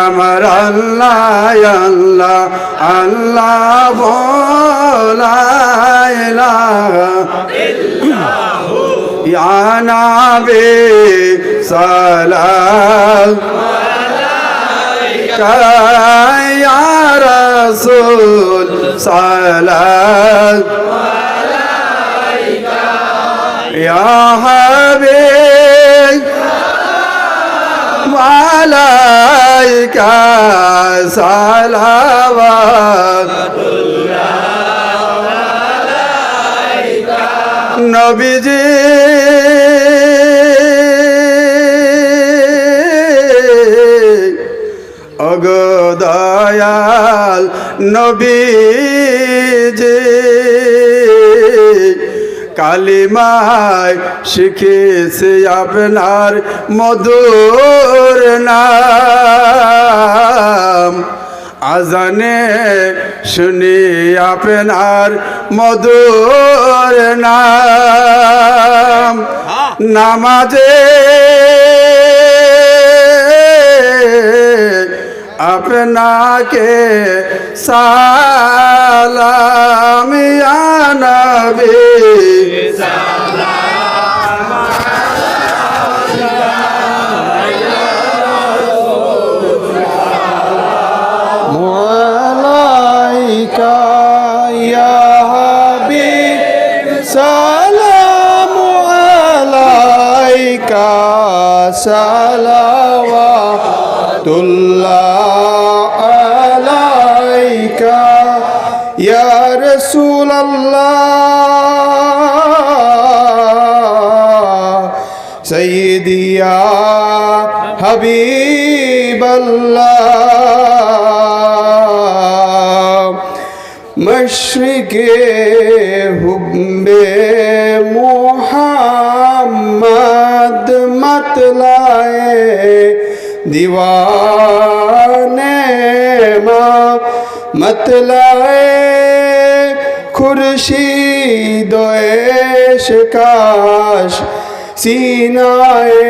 আমার আল্লাহ আল্লাহ আল্লাহ লা ইলাহা ইয়া নবী সালাম ইয়া রাসূল সালাম ইয়া হাবিব মালাইকা সালাওয়াত নবীজি ওগো দয়াল নবীজি কালিমায় শিখেছি আপনার মধুর নাম আজানে শুনি আপনার মধুর নাম নামাজে আপনাকে সালাম ইয়া নবী মালাইকা ইয়া হাবিব সালামু আলাইকা সালাওয়াতুল্লাহ আলাইকা ইয়া রাসূলুল্লাহ সাইয়্যিদি ইয়া হাবিবাল্লাহ মশরিকে হুব্বে মুহাম্মদ मतलाए दीवाने माँ मतलाए खुर्शीद काश सीनाए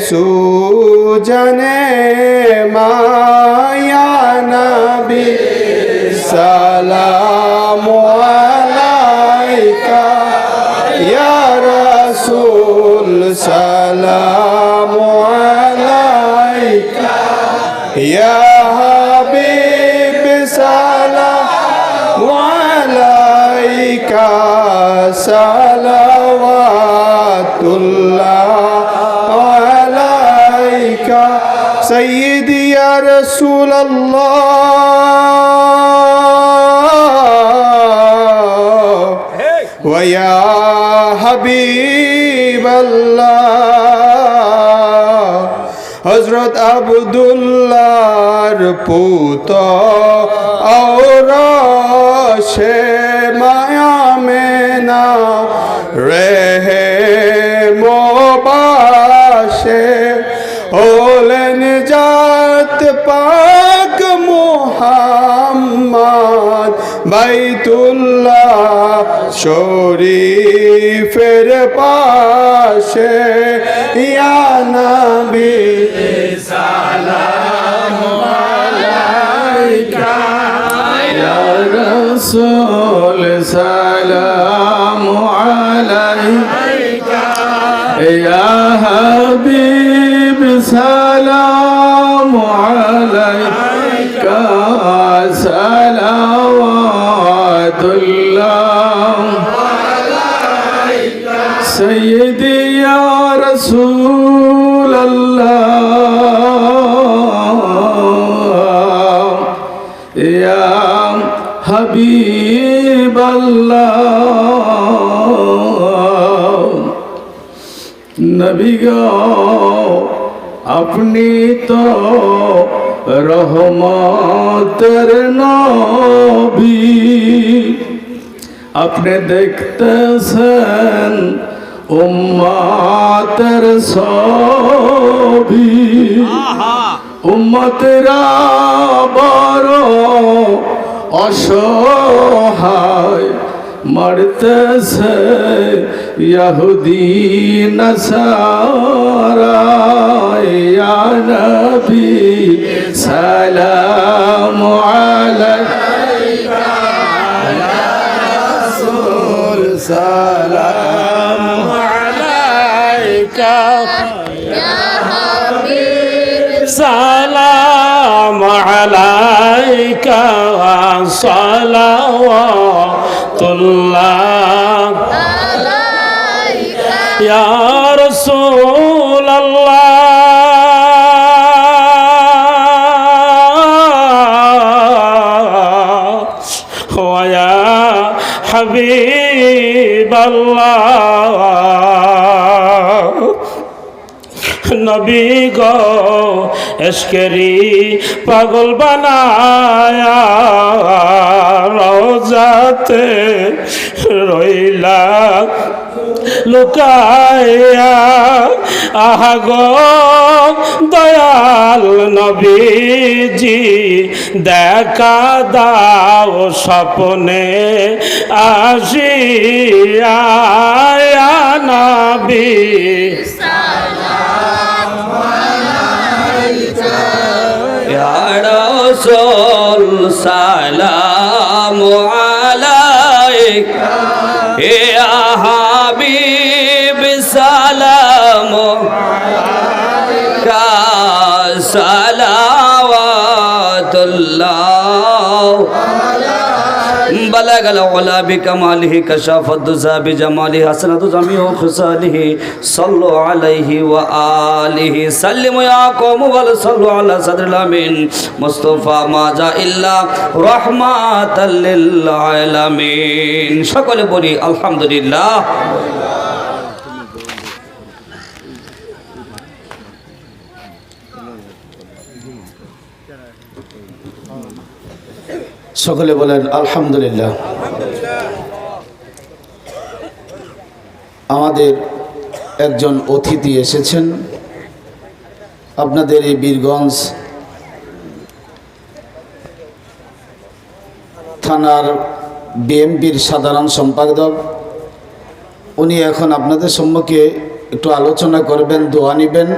सूजने माया नबी सलाम अलैका या रसूल सलाम अलैका या हबीब सलाम अलैका सलावतुल्लाह अलैका सय्यदी या रसूल अल्लाह व या हबीब अल्लाह हजरत अब्दुल्लाहर पुत्र और शे माया में ना रहे मोबाशे ओलन जात पाक मुहम्मद बैतुल्लाह शरीफेर पाशे या नबी सलाम अलैका या रसूल सलाम अलैका या हबीब सलाम अलैका सलावतुल्लाह सय्यदी या रसूल अल्लाह या हबीब अल्लाह नबी गो अपनी तो रहमतेर नबी अपने देखतेছেন উম্মতের সবি উম্মতেরা বড় অসহায় মরতেছে ইহুদি নাসারা ইয়া নবী সালাম আলাইকা সালাম আলাইকা সালাম আলাইকা সালাওয়াতুল্লাহ ইয়া রাসূলাল্লাহ ওয়া ইয়া হাবিবাল্লাহ নবী গো এশকেরি পাগল বানায়া রোজাতে রইলা লুকায়া আহা গো দয়াল নবীজি দেখা দাও স্বপ্নে আসিয়া নবী রাসূল সালাম আলাইকা ইয়া হাবিব সালাম আলাইকা সালাওয়াতুল্লাহ بلغ العلا بكماله كشف الدجى بجماله حسنة جميع خصاله صلوا عليه وآله سلموا يا قوم وصلوا على صدر الأمين مصطفى ما جاء إلا رحمة للعالمين সকলে বলি আলহামদুলিল্লাহ সকলে বলেন আলহামদুলিল্লাহ। আমাদের একজন অতিথি এসেছেন আপনাদের এই বীরগঞ্জ থানার বিএমপির সাধারণ সম্পাদক। উনি এখন আপনাদের সম্মুখে একটু আলোচনা করবেন, দোয়া নেবেন।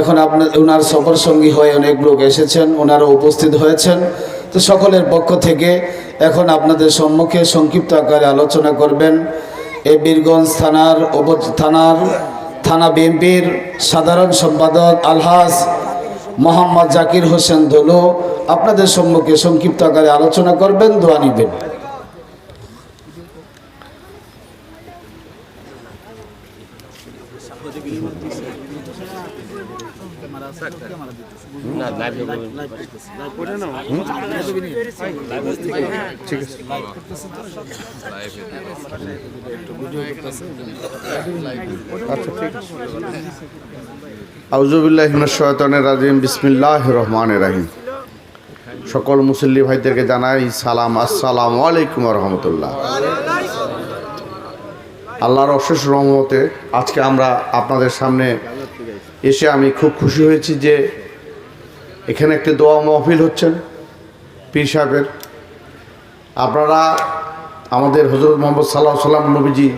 এখন ওনার সফর সঙ্গী হয়ে অনেক লোক এসেছেন, ওনারা উপস্থিত হয়েছেন। তো সকলের পক্ষ থেকে এখন আপনাদের সম্মুখে সংক্ষিপ্ত আকারে আলোচনা করবেন এই বীরগঞ্জ থানা বিএনপির সাধারণ সম্পাদক আলহাজ মোহাম্মদ জাকির হোসেন দোলো আপনাদের সম্মুখে সংক্ষিপ্ত আকারে আলোচনা করবেন, দোয়া নেবেন। আউযুবিল্লাহি মিনাশ শাইতানির রাজিম বিসমিল্লাহির রহমানির রহিম। সকল মুসল্লি ভাইদেরকে জানাই সালাম, আসসালামু আলাইকুম ওয়া রাহমাতুল্লাহ। আল্লাহর অশেষ রহমতে আজকে আমরা আপনাদের সামনে এসে আমি খুব খুশি হয়েছি যে এখানে একটি দোয়া মাহফিল হচ্ছেন পীর সাহেবের। আপনারা আমাদের হযরত মুহাম্মদ সাল্লাল্লাহু আলাইহি ওয়াসাল্লাম নবীজি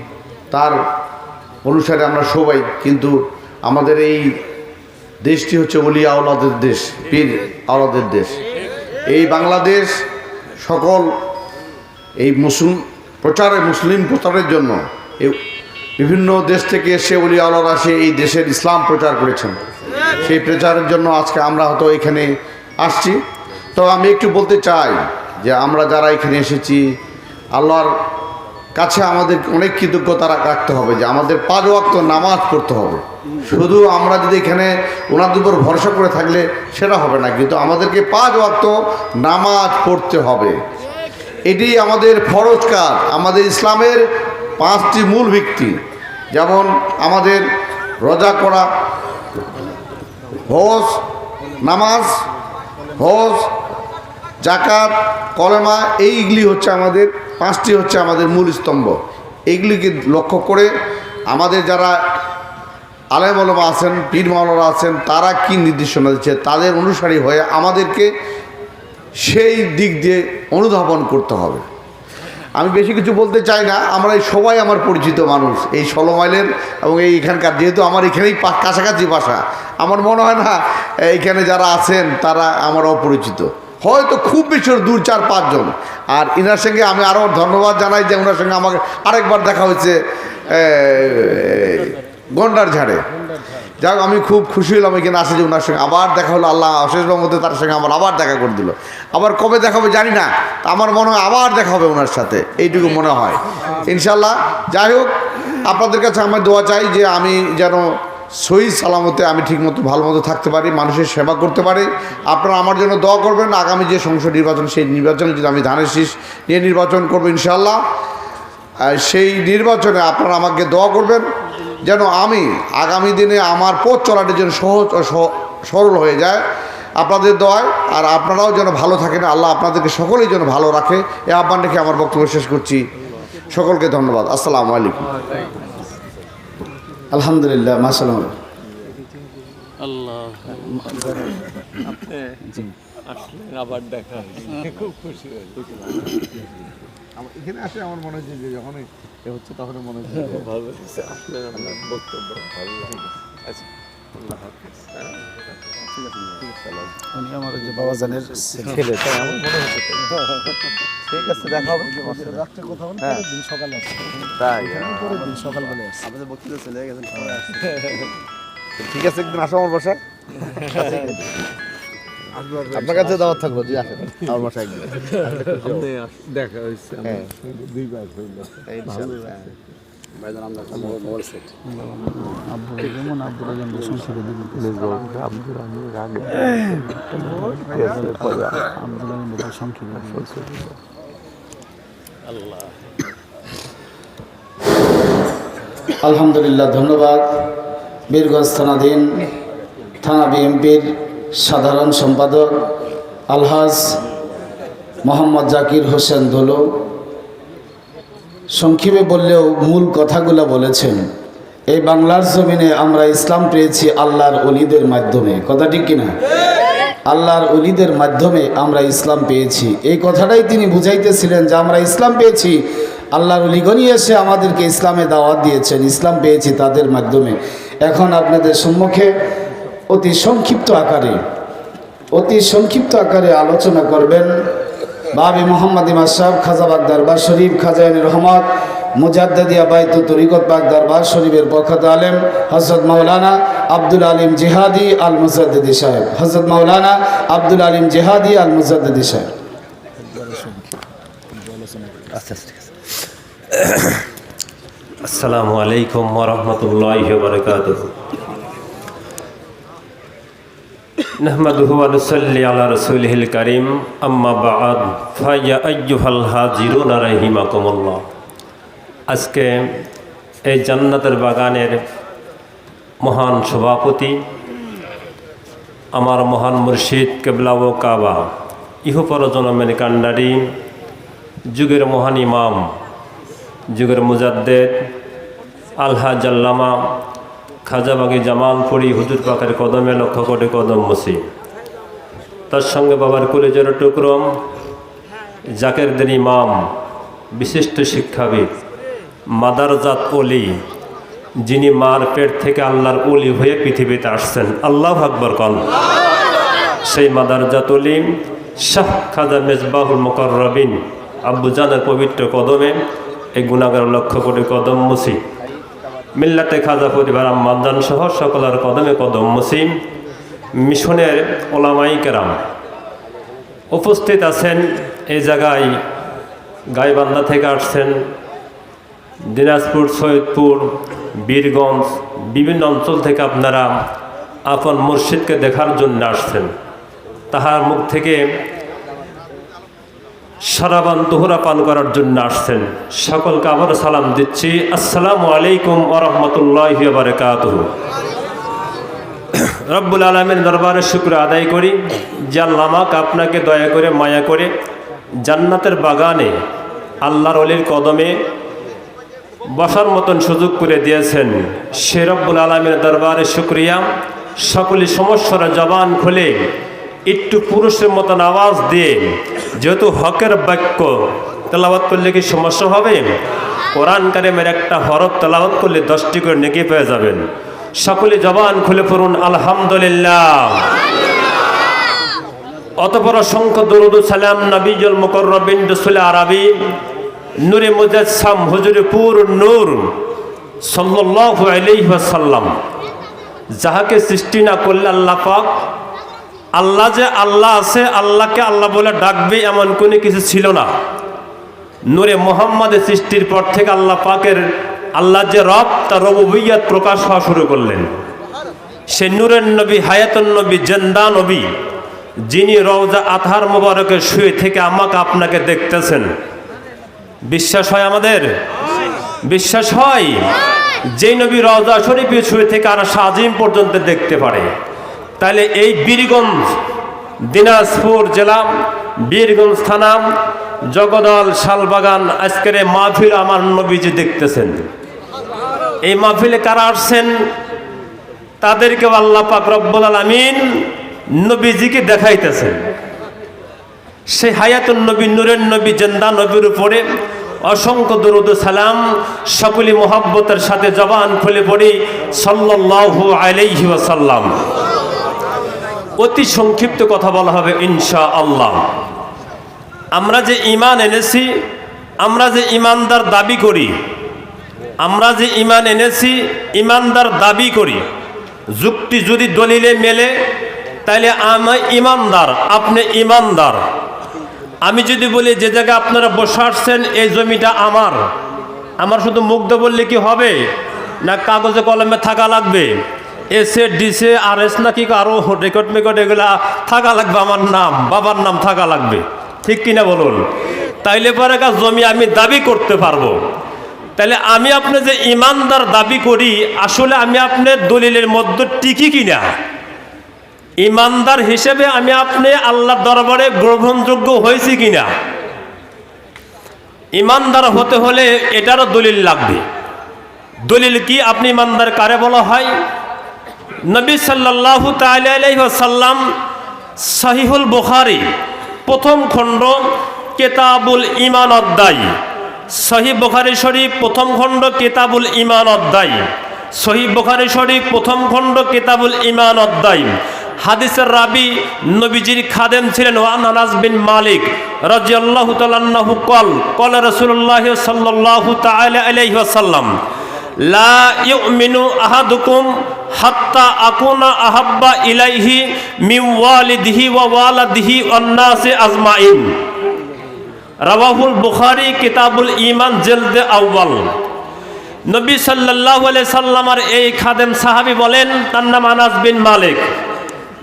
তার অনুসারে আমরা সবাই, কিন্তু আমাদের এই দেশটি হচ্ছে ওলিয়া আওলাদের দেশ, পীর আওলাদের দেশ। এই বাংলাদেশ সকল এই মুসলিম প্রচারের জন্য এই বিভিন্ন দেশ থেকে এসে ওলিয়া আওলারা এসে এই দেশের ইসলাম প্রচার করেছেন। সেই প্রচারের জন্য আজকে আমরা হয়তো এখানে আসছি। তো আমি একটু বলতে চাই যে আমরা যারা এখানে এসেছি আল্লাহর কাছে আমাদের অনেক কৃতজ্ঞতা রাখতে হবে যে আমাদের 5 ওয়াক্ত নামাজ পড়তে হবে। শুধু আমরা যদি এখানে ওনাদের উপর ভরসা করে থাকলে সেটা হবে না, কিন্তু আমাদেরকে 5 ওয়াক্ত নামাজ পড়তে হবে। এটি আমাদের ফরজ কাজ। আমাদের ইসলামের 5টি মূল ভিত্তি, যেমন আমাদের রোজা করা, হজ, নামাজ, হজ, জাকাত, কলেমা, এইগুলি হচ্ছে আমাদের 5টি হচ্ছে আমাদের মূল স্তম্ভ। এইগুলিকে লক্ষ্য করে আমাদের যারা আলেম ওলামা আছেন, পীর মাওলানা আছেন, তারা কি নির্দেশনা দিচ্ছে, তাদের অনুসারী হয়ে আমাদেরকে সেই দিক দিয়ে অনুধাবন করতে হবে। আমি বেশি কিছু বলতে চাই না, আমরা এই সবাই আমার পরিচিত মানুষ এই 16 মাইলের, এবং এইখানকার, যেহেতু আমার এখানেই কাছাকাছি বাসা, আমার মনে হয় না এইখানে যারা আছেন তারা আমার অপরিচিত, হয়তো খুব বেশি দূর 4-5 জন। আর ইনার সঙ্গে আমি আরও ধন্যবাদ জানাই যে ওনার সঙ্গে আমাকে আরেকবার দেখা হয়েছে গন্ডার ঝাড়ে। যাক, আমি খুব খুশি হলাম এখানে আসে যে ওনার সঙ্গে আবার দেখা হলো। আল্লাহ অশেষ রহমতে তার সঙ্গে আমার আবার দেখা করে দিল। আবার কবে দেখা হবে জানি না, আমার মনে হয় আবার দেখা হবে ওনার সাথে, এইটুকু মনে হয় ইনশাল্লাহ। যাই হোক, আপনাদের কাছে আমার দোয়া চাই যে আমি যেন সহি সালামতে আমি ঠিকমতো ভালো মতো থাকতে পারি, মানুষের সেবা করতে পারি। আপনারা আমার জন্য দোয়া করবেন। আগামী যে সংসদ নির্বাচন, সেই নির্বাচনে যদি আমি ধানের শীষ নিয়ে নির্বাচন করবো ইনশাল্লাহ, সেই নির্বাচনে আপনারা আমাকে দোয়া করবেন যেন আমি আগামী দিনে আমার পথ চলাটা যেন সহজ ও সরল হয়ে যায় আপনাদের দোয়ায়। আর আপনারাও যেন ভালো থাকেন, আল্লাহ আপনাদেরকে সকলেই যেন ভালো রাখে। এই আহ্বান রেখে আমার বক্তব্য শেষ করছি। সকলকে ধন্যবাদ। আসসালামু আলাইকুম। আলহামদুলিল্লাহ, মাশাআল্লাহ। আবার দেখা খুব খুশি এখানে আসে আমার মনে হচ্ছে যে যখনই হচ্ছে তখন মনে হচ্ছে ভালো লাগছে, আসলে আপনার বক্তব্য ভালো লাগে। আচ্ছা, আল্লাহ হাফেজ। উনি আমার যে বাবাজানের ছেলে, তাই আমার মনে হচ্ছে। ঠিক আছে, দেখা হবে। রাত্রে কথা বলে হ্যাঁ, দিন সকালে আসছে, তাই দিন সকালবেলা আসছে। আপনাদের বক্তৃতা চলে গেছেন। ঠিক আছে, একদিন আসো আমার বাসায়। আপনার কাছে দাওয়াত থাকলো, জি আসেন আমার বাসায় একদিন। দেখা হয়েছে, হ্যাঁ, 2 বার হইল। ইনশাআল্লাহ। আলহামদুলিল্লাহ, ধন্যবাদ। বীরগঞ্জ থানাধীন থানা বিএনপির সাধারণ সম্পাদক আলহাজ মোহাম্মদ জাকির হোসেন ধুলো সংক্ষেপে বললেও মূল কথাগুলো বলেছেন। এই বাংলার জমিনে আমরা ইসলাম পেয়েছি আল্লাহর ওলিদের মাধ্যমে, কথা ঠিক কিনা? আল্লাহর ওলিদের মাধ্যমে আমরা ইসলাম পেয়েছি, এই কথাটাই তিনি বুঝাইতেছিলেন যে আমরা ইসলাম পেয়েছি, আল্লাহর ওলিগণই এসে আমাদেরকে ইসলামে দাওয়াত দিয়েছেন, ইসলাম পেয়েছি তাদের মাধ্যমে। এখন আপনাদের সম্মুখে অতি সংক্ষিপ্ত আকারে আলোচনা করবেন বাবি মোহাম্মদ ইমাম সাহেব, খাজাবাগ দরবার শরীফ, খাজাইনুর রহমত মুজাদ্দিদিয়া বাইতু তরিকত পাক দরবার শরীফের প্রখ্যাত আলেম হযরত মাওলানা আব্দুল আলিম জিহাদি আল মুজাদ্দিদি সাহেব। হযরত মাওলানা আব্দুল আলিম জিহাদি আল মুজাদ্দিদি সাহেব। আসসালামু আলাইকুম ওয়া রাহমাতুল্লাহি ওয়া বারাকাতুহু। নাহমাদুহু ওয়া নুসাল্লি আলা রাসূলিহিল কারীম, আম্মা বা'দ, ফায়া আইয়ুহাল হাজিরুনা রাহিমাকুমুল্লাহ। আজকে এই জান্নাতের বাগানের মহান সভাপতি, আমার মহান মুর্শিদ কেবলা ও কাবা, ইহপর জনমের কান্ডারি, যুগের মহান ইমাম, যুগের মুজাদ্দেদ আলহাজ আল্লামা খাজাবাগি জামালপুরি হুজুর পাকের কদমে লক্ষ কোটি কদম মুসি, তার সঙ্গে বাবার কলেজের টুকরম জাকেরদের ইমাম, বিশিষ্ট শিক্ষাবিদ, মাদারজাত ওলি, যিনি মার পেট থেকে আল্লাহর ওলি হয়ে পৃথিবীতে আসছেন, আল্লাহু আকবার কন। সেই মাদারজাত ওলি শাহ খাজা মেজবাহুল মুকাররবিন আব্বুজানের পবিত্র কদমে এই গুণাগার লক্ষ কোটি কদম মুসি, মিল্লাতে খাজা পরিবার আম্মাজান সহ সকলের কদমে কদম মুসি, মিশনের ওলামাই কেরাম উপস্থিত আছেন। এই জায়গায় গাইবান্ধা থেকে আসছেন, দিনাজপুর, সৈয়দপুর, বীরগঞ্জ, বিভিন্ন অঞ্চল থেকে আপনারা আপন মুর্শিদকে দেখার জন্য আসছেন। তাহার মুখ থেকে সারাবান তোহরা পান করার জন্য আসছেন। সকলকে আবার সালাম দিচ্ছি, আসসালামু আলাইকুম ওয়া রাহমাতুল্লাহি ওয়া বারাকাতুহু। রব্বুল আলামিনের দরবারে শুকর আদায় করি যে আল্লাহ আমাকে আপনাকে দয়া করে মায়া করে জান্নাতের বাগানে আল্লাহর ওলির কদমে বসার মতন সুযোগ করে দিয়েছেন। সে রব্বুল আলামিনের দরবারে শুকরিয়া। সকলে সমস্যার জবান খুলে একটু পুরুষের মতন আওয়াজ দিয়ে, যেহেতু হকের বাক্য তেলাওয়াত করলে কি সমস্যা হবে? কোরআন কারিমের একটা হরফ তেলাওয়াত করলে 10টি করে নেকি পেয়ে যাবেন। সকলে জবান খুলে পড়ুন আলহামদুলিল্লাহ। অতঃপর অসংখ্য দরুদ ও সালাম নবীজুল মুকাররবিন রাসূল আরবি নূরে মুজাসসাম হুজুরে পুর নূর সাল্লাল্লাহু আলাইহি ওয়াসাল্লাম, যাহাকে সৃষ্টি না করলে আল্লাহ পাক, আল্লাহ যে আল্লাহ আছে, আল্লাহকে আল্লাহ বলে ডাকবে এমন কোনো কিছু ছিল না। নূরে মুহাম্মাদের সৃষ্টির পর থেকে আল্লাহ পাকের, আল্লাহ যে রব, তার রুবুবিয়্যাত প্রকাশ হওয়া শুরু করলেন। সে নূরের নবী, হায়াতুন নবী, জিন্দা নবী, যিনি রওজা আতহার মোবারকে শুয়ে থেকে আমাকে আপনাকে দেখতেছেন। বিশ্বাস হয় আমাদের? বিশ্বাস হয়? যেই নবী রওজা শরীফে শুয়ে থেকে আর শাহজিম পর্যন্ত দেখতে পারে, তাহলে এই বীরগঞ্জ দিনাজপুর জেলা, বীরগঞ্জ থানা, জগদল, শালবাগান, আজকের এই মাহফিল আমার নবীজি দেখতেছেন। এই মাহফিলে কারা আসছেন? তাদেরকে আল্লাহ পাক রব্বুল আলামিন নবীজিকে দেখাইতেছেন। সেই হায়াতুন নবী, নূরের নবী, জিন্দা নবীর উপরে অসংখ্য দরুদ ও সালাম সকলে মোহাব্বতের সাথে জবান খুলে পড়ি সাল্লাল্লাহু আলাইহি ওয়াসাল্লাম। অতি সংক্ষিপ্ত কথা বলা হবে ইনশাআল্লাহ। আমরা যে ঈমান এনেছি, আমরা যে ঈমানদার দাবি করি, আমরা যে ঈমান এনেছি ঈমানদার দাবি করি, যুক্তি যদি দলিলে মেলে তাহলে আমি ঈমানদার, আপনি ঈমানদার। আমি যদি বলি যে জায়গায় আপনারা বসে আসছেন এই জমিটা আমার, আমার শুধু মুগ্ধ বললে কি হবে? না কাগজে কলমে থাকা লাগবে, এসে ডিসে আর এস নাকি আরও রেকর্ড মেকর্ড এগুলা থাকা লাগবে, আমার নাম, বাবার নাম থাকা লাগবে, ঠিক কিনা বলুন? তাইলে পরে জমি আমি দাবি করতে পারবো। তাহলে আমি আপনি যে ঈমানদার দাবি করি, আসলে আমি আপনার দলিলের মধ্যে টিকি কিনা? ঈমানদার হিসেবে আমি আপনি আল্লাহর দরবারে গ্রহণযোগ্য হয়েছি কিনা? ঈমানদার হতে হলে এটারও দলিল লাগবে। দলিল কি? আপনি ঈমানদার কারে বলা হয়? নবী সাল্লাল্লাহু তাআলা আলাইহি ওয়াসাল্লাম সহিহুল বুখারী প্রথম খণ্ড কিতাবুল ঈমান অধ্যায়, সহিহ বুখারী শরীফ প্রথম খণ্ড কিতাবুল ঈমান অধ্যায়, সহিহ বুখারী শরীফ প্রথম খণ্ড কিতাবুল ঈমান অধ্যায়। হাদিসের রাবি নবীজির খাদেম ছিলেন ওয়ান আনাস বিন মালিক রাদিয়াল্লাহু তাআলা আনহু ক্বাল রাসূলুল্লাহ সাল্লাল্লাহু তাআলা আলাইহি ওয়াসাল্লাম লা ইউমিনু আহাদুকুম হাত্তা আকুনা আহাব্বা ইলাইহি মিন ওয়ালিদিহি ওয়া ওয়ালাদিহি ওয়ান নাসি আজমাইন। রাওয়াহুল বুখারী কিতাবুল ঈমান জিলদে আউয়াল। নবী সাল্লাল্লাহু আলাইহি সাল্লামের এই খাদেম সাহাবী বলেন, তার নাম আনাস বিন মালিক,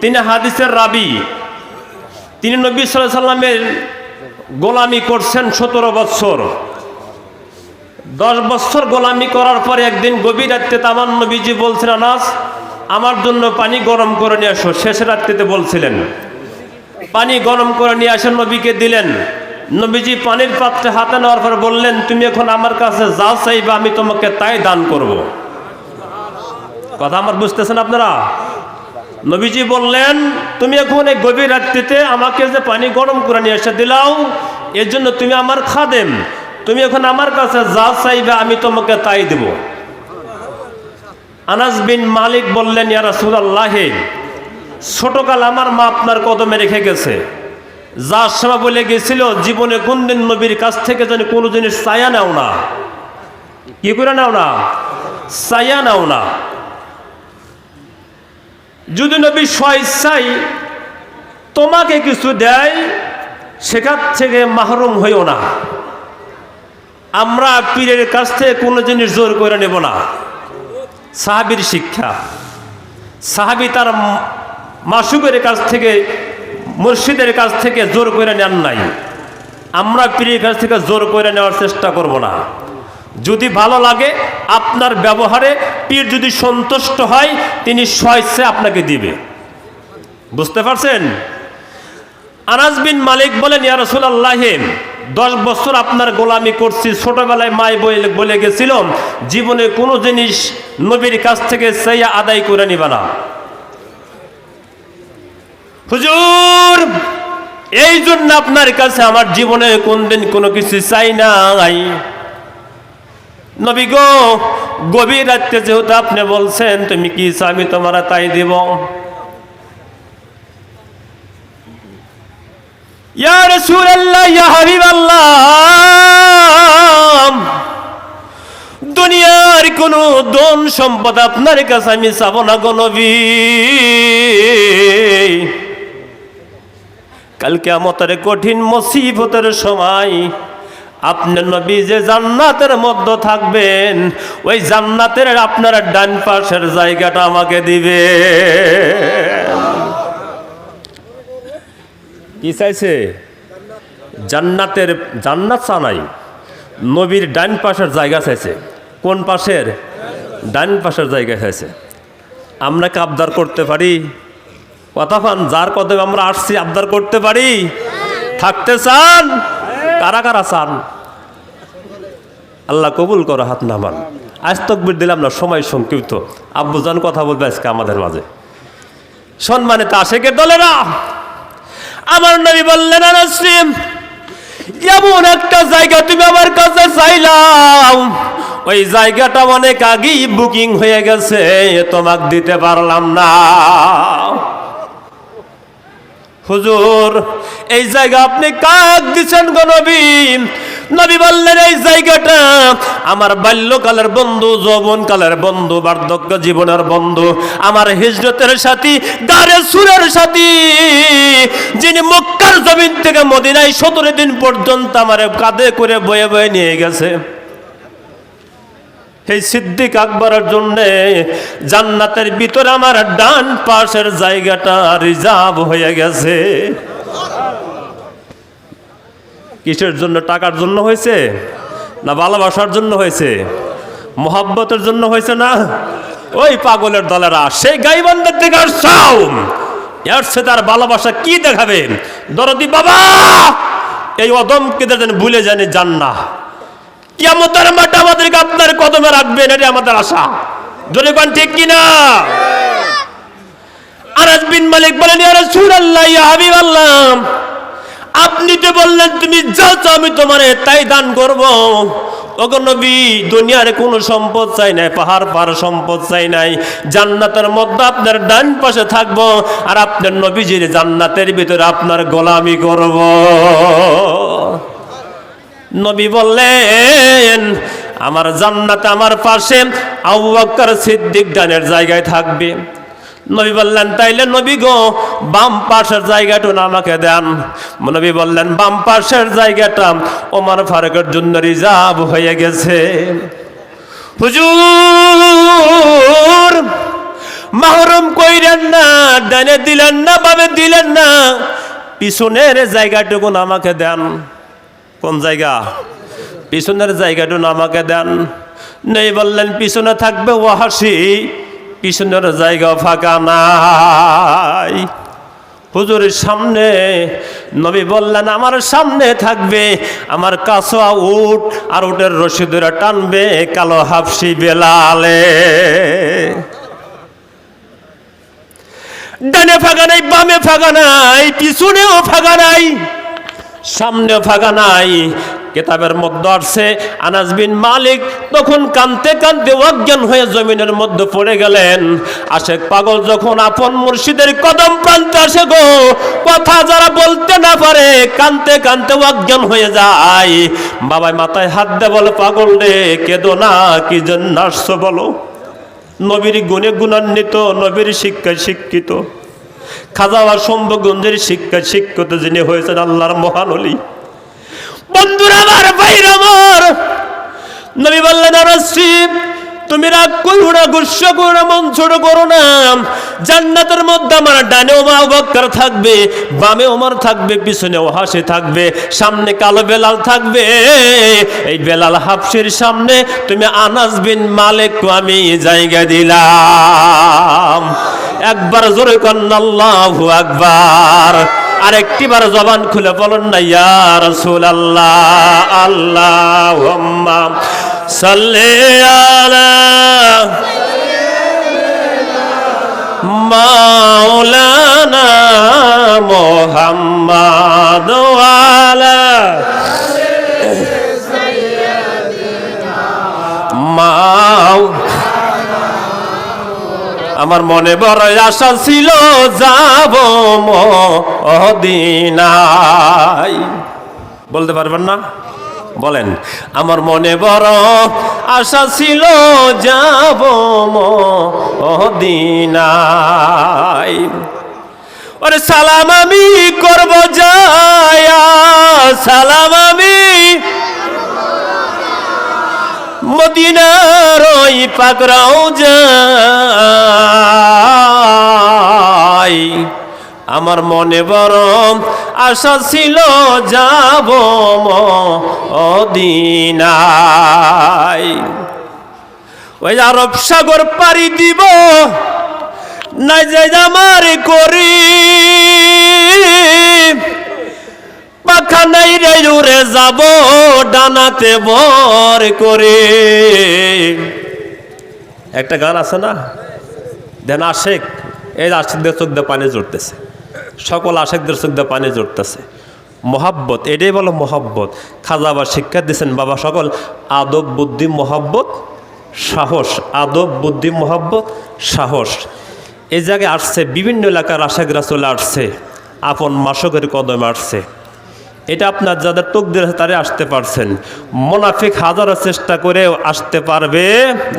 তিনি হাদিসের রাবি। তিনি নবী সাল্লাল্লাহু আলাইহি সাল্লামের গোলামি করছেন 17 বছর। 10 বছর গোলামি করার পরে একদিন গভীর রাত্রে আমার নবীজি বলছেন, আনাস আমার জন্য পানি গরম করে নিয়ে আসো। শেষ রাত্রিতে বলছিলেন, পানি গরম করে নিয়ে আসেন, নবীকে দিলেন। নবীজি পানির পাত্রে হাতে নেওয়ার পর বললেন, তুমি এখন আমার কাছে যা চাইবে আমি তোমাকে তাই দান করব। কথা আমার বুঝতেছেন আপনারা? নবীজি বললেন, তুমি এখন এই গভীর রাত্রিতে আমাকে যে পানি গরম করে নিয়ে এসে দিলাও, এর জন্য তুমি আমার খাদেম, তুমি এখন আমার কাছে যা চাইবে আমি তোমাকে তাই দেব। আনাস বিন মালিক বললেন, ইয়া রাসূলুল্লাহ, ছোটকাল আমার মা আপনার কদমে রেখে গেছে, যার সময় বলে গেছিল জীবনে কোনদিন নবীর কাছ থেকে যেন কোনো জিনিস চায়া নাও না। কি করে নাও না? চায়া নাও না। যদি নবী স্বইচ্ছায় তোমাকে কিছু দেয়, সেখান থেকে মাহরুম হইও না। আমরা পীরের কাছ থেকে কোনো জিনিস জোর করে নেব না। সাহাবীর শিক্ষা, সাহাবী তার মাসুকের কাছ থেকে, মুর্শিদের কাছ থেকে জোর করে নেন নাই। আমরা পীরের কাছ থেকে জোর করে নেওয়ার চেষ্টা করব না। যদি ভালো লাগে আপনার ব্যবহারে, পীর যদি সন্তুষ্ট হয়, তিনি স্বইচ্ছায় আপনাকে দিবে। বুঝতে পারছেন? আনাস বিন মালিক বলেন, ইয়া রাসূলুল্লাহ, 10 বছর আপনার গোলামি করছি। ছোটবেলায় মাই বলে গেছিল জীবনে কোনো জিনিস নবীর কাছ থেকে চাইয়া আদায় করে নিবা না। হুজুর এই জন্য আপনার কাছে আমার জীবনে কোনদিন কোনো কিছু চাই নাই। নবী গো, গভীর রাত্রে যেহেতু আপনি বলছেন তুমি কি চাও আমি তোমার তাই দিব। ইয়া রাসূলুল্লাহ, ইয়া হাবিবাল্লাহ, দুনিয়ার কোনো ধন সম্পদ আপনার কাছে আমি চাবো না গো নবী। কাল কিয়ামতের কঠিন মুসিবতের সময় আপনার নবী যে জান্নাতের মধ্যে থাকবেন, ওই জান্নাতের আপনার ডান পাশের জায়গাটা আমাকে দিবে। কি চাইছে? জান্নাত চা নাই, নবীর ডান পাশের জায়গা চাইছে। কোন পাশের? ডান পাশের জায়গা চাইছে। আমরা কি আবদার করতে পারি? কথা পান, যার কদমে আমরা আসছি আবদার করতে পারি? থাকতে চান? কারা কারা চান? আল্লাহ কবুল করো, হাত নামান। আজ তাকবীর দিলাম না, সময় সংক্ষিপ্ত। আব্বুজান কথা বলবে আজকে আমাদের মাঝে। সম্মানিত আশিকের দলেরা, আমার নবী বললেন আনাসিম, এমন একটা জায়গা তুমি আমার কাছে চাইলাম, ওই জায়গাটা অনেক আগেই বুকিং হয়ে গেছে, তোমাকে দিতে পারলাম না। হুজুর এই জায়গা আপনি কাক দিচ্ছেন গো নবী? নবী বললেন এই জায়গাটা আমার বাল্যকালের বন্ধু, যৌবনকালের বন্ধু, বার্ধক্য জীবনের বন্ধু, আমার হিজরতের সাথী, গারে সুরের সাথী, যিনি মক্কার জমিন থেকে মদিনায় 17 দিন পর্যন্ত আমার কাঁধে করে বয়ে বয়ে নিয়ে গেছে, এই সিদ্দিক আকবরের জন্য জান্নাতের ভিতরে আমার ডান পাশের জায়গাটা রিজার্ভ হয়ে গেছে। কিসের জন্য? টাকার জন্য হয়েছে না ভালোবাসার জন্য হয়েছে? মোহাব্বতের জন্য হয়েছে না? ওই পাগলের দলেরা সেই গাইবান্ধার থেকে আসছাও, এর সে তার ভালোবাসা কি দেখাবে? দরদি বাবা এই অদমকে যেন ভুলে জানি জান্না, কিয়ামতের মাঠে আমাদেরকে আপনার কদমে রাখবেন, এটা আমাদের আশা। জোরে কোন ঠিক কিনা? আনাস বিন মালিক বলেন, ইয়া রাসূলুল্লাহ, ইয়া হাবিবাল্লাহ, আপনি তো বললেন তুমি যা চাও আমি তোমারে তাই দান করব। ওগো নবী, দুনিয়ার কোনো সম্পদ চাই নাই, পাহাড় পাহাড় সম্পদ চাই নাই, জান্নাতের মধ্যে আপনার ডান পাশে থাকবো, আর আপনার নবীজির জান্নাতের ভিতরে আপনার গোলামি করব। নবী বললেন আমার জান্নাতে আমার পাশে আবু বকর সিদ্দিক ডানের জায়গায় থাকবে। নবী বললেন তাইলে নবী গো বাম পাশের জায়গাটা আমাকে দেন। নবী বললেন বাম পাশের জায়গাটা ওমর ফারুকের জন্য রিজার্ভ হয়ে গেছে। হুজুর মাহরুম কইরেন না, ডানে দিলেন না, বামে দিলেন না, পিছনের জায়গাটুকু আমাকে দেন। কোন জায়গা? পিছনের জায়গাটুকু আমাকে দেন। নেই বললেন পিছনে থাকবে ওয়াহাশি, পিছনের জায়গা ফাঁকা নাই। হুজুরের সামনে নবী বললেন আমার সামনে থাকবে আমার কাসোয়া উট, আর উটের রশি ধরে টানবে কালো হাফসি বেলালে। ডানে ফাঁকা নাই, বামে ফাঁকা নাই, পিছনেও ফাঁকা নাই, সামনেও ফাঁকা নাই। কিতাবের মধ্যে আসছে আনাস বিন মালিক তখন কাঁদতে কাঁদতে অজ্ঞান হয়ে জমিনের মধ্যে পড়ে গেলেন। আশেক পাগল যখন আপন মুর্শিদের কদম প্রান্তে আসে গো, কথা যারা বলতে না পারে কাঁদতে কাঁদতে অজ্ঞান হয়ে যায়। বাবাই মাথায় হাত দে বলে পাগল রে কেঁদো না, কি জন্য আসছো বলো? নবীর গুণে গুণান্বিত, নবীর শিক্ষায় শিক্ষিত, খাজাওয়া শম্ভুগঞ্জের শিক্ষায় শিক্ষিত যিনি হয়েছেন আল্লাহর মহান ওলি। বন্ধুরা আমার, ভাইরা আমার, নবী বললেন আনাসিব তুমি রাগ করো না, গুসা করো না, মন ছোট করো না। জান্নাতের মধ্যে আমার ডানে আবু বকর থাকবে, বামে ওমর থাকবে, পিছনে ওয়াহাশি থাকবে, সামনে কালো বেলাল থাকবে। এই বেলাল হাফসির সামনে তুমি আনাস বিন মালিক আমি জায়গা দিলাম। একবার জোরে কর আল্লাহু আকবার। আরেকটিবার জবান খুলে বলুন না ইয়া রাসূলুল্লাহ আল্লাহুম্মা সাল্লি আলা মাওলানা মুহাম্মাদ ওয়া আলা আমার মনে বড় আশা ছিল যাব মদিনায়। বলতে পারবেন না? বলেন। আমার মনে বড় আশা ছিল যাব মদিনায়। ওরে সালাম আমি করব যায়া, সালাম আমি মদিনার ওই পাক রওজায়। আমার মনে বড় আশা ছিল যাব মদিনায়। ওই আরব সাগর পাড়ি দিব না যাই আমার করি, পাখা নাই রে উড়ে যাব ডানাতে ভর করে। একটা গান আছে না, দেন আশেক, এই আশেকদের চোখ দিয়ে পানি জড়তেছে, সকল আশেকদের চোখ দিয়ে পানি জড়তেছে। মহাব্বত, এটাই বলো মহাব্বত। খাজা আবার শিক্ষা দিয়েছেন বাবা সকল, আদব বুদ্ধি মহাব্বত সাহস, আদব বুদ্ধি মহাব্বত সাহস। এই জায়গায় আসছে বিভিন্ন এলাকার আশেকরা চলে আসছে, আপন মাসকের কদমে আসছে। এটা আপনার যাদের তকদির আছে তারা আসতে পারছেন। মুনাফিক হাজারো চেষ্টা করে আসতে পারবে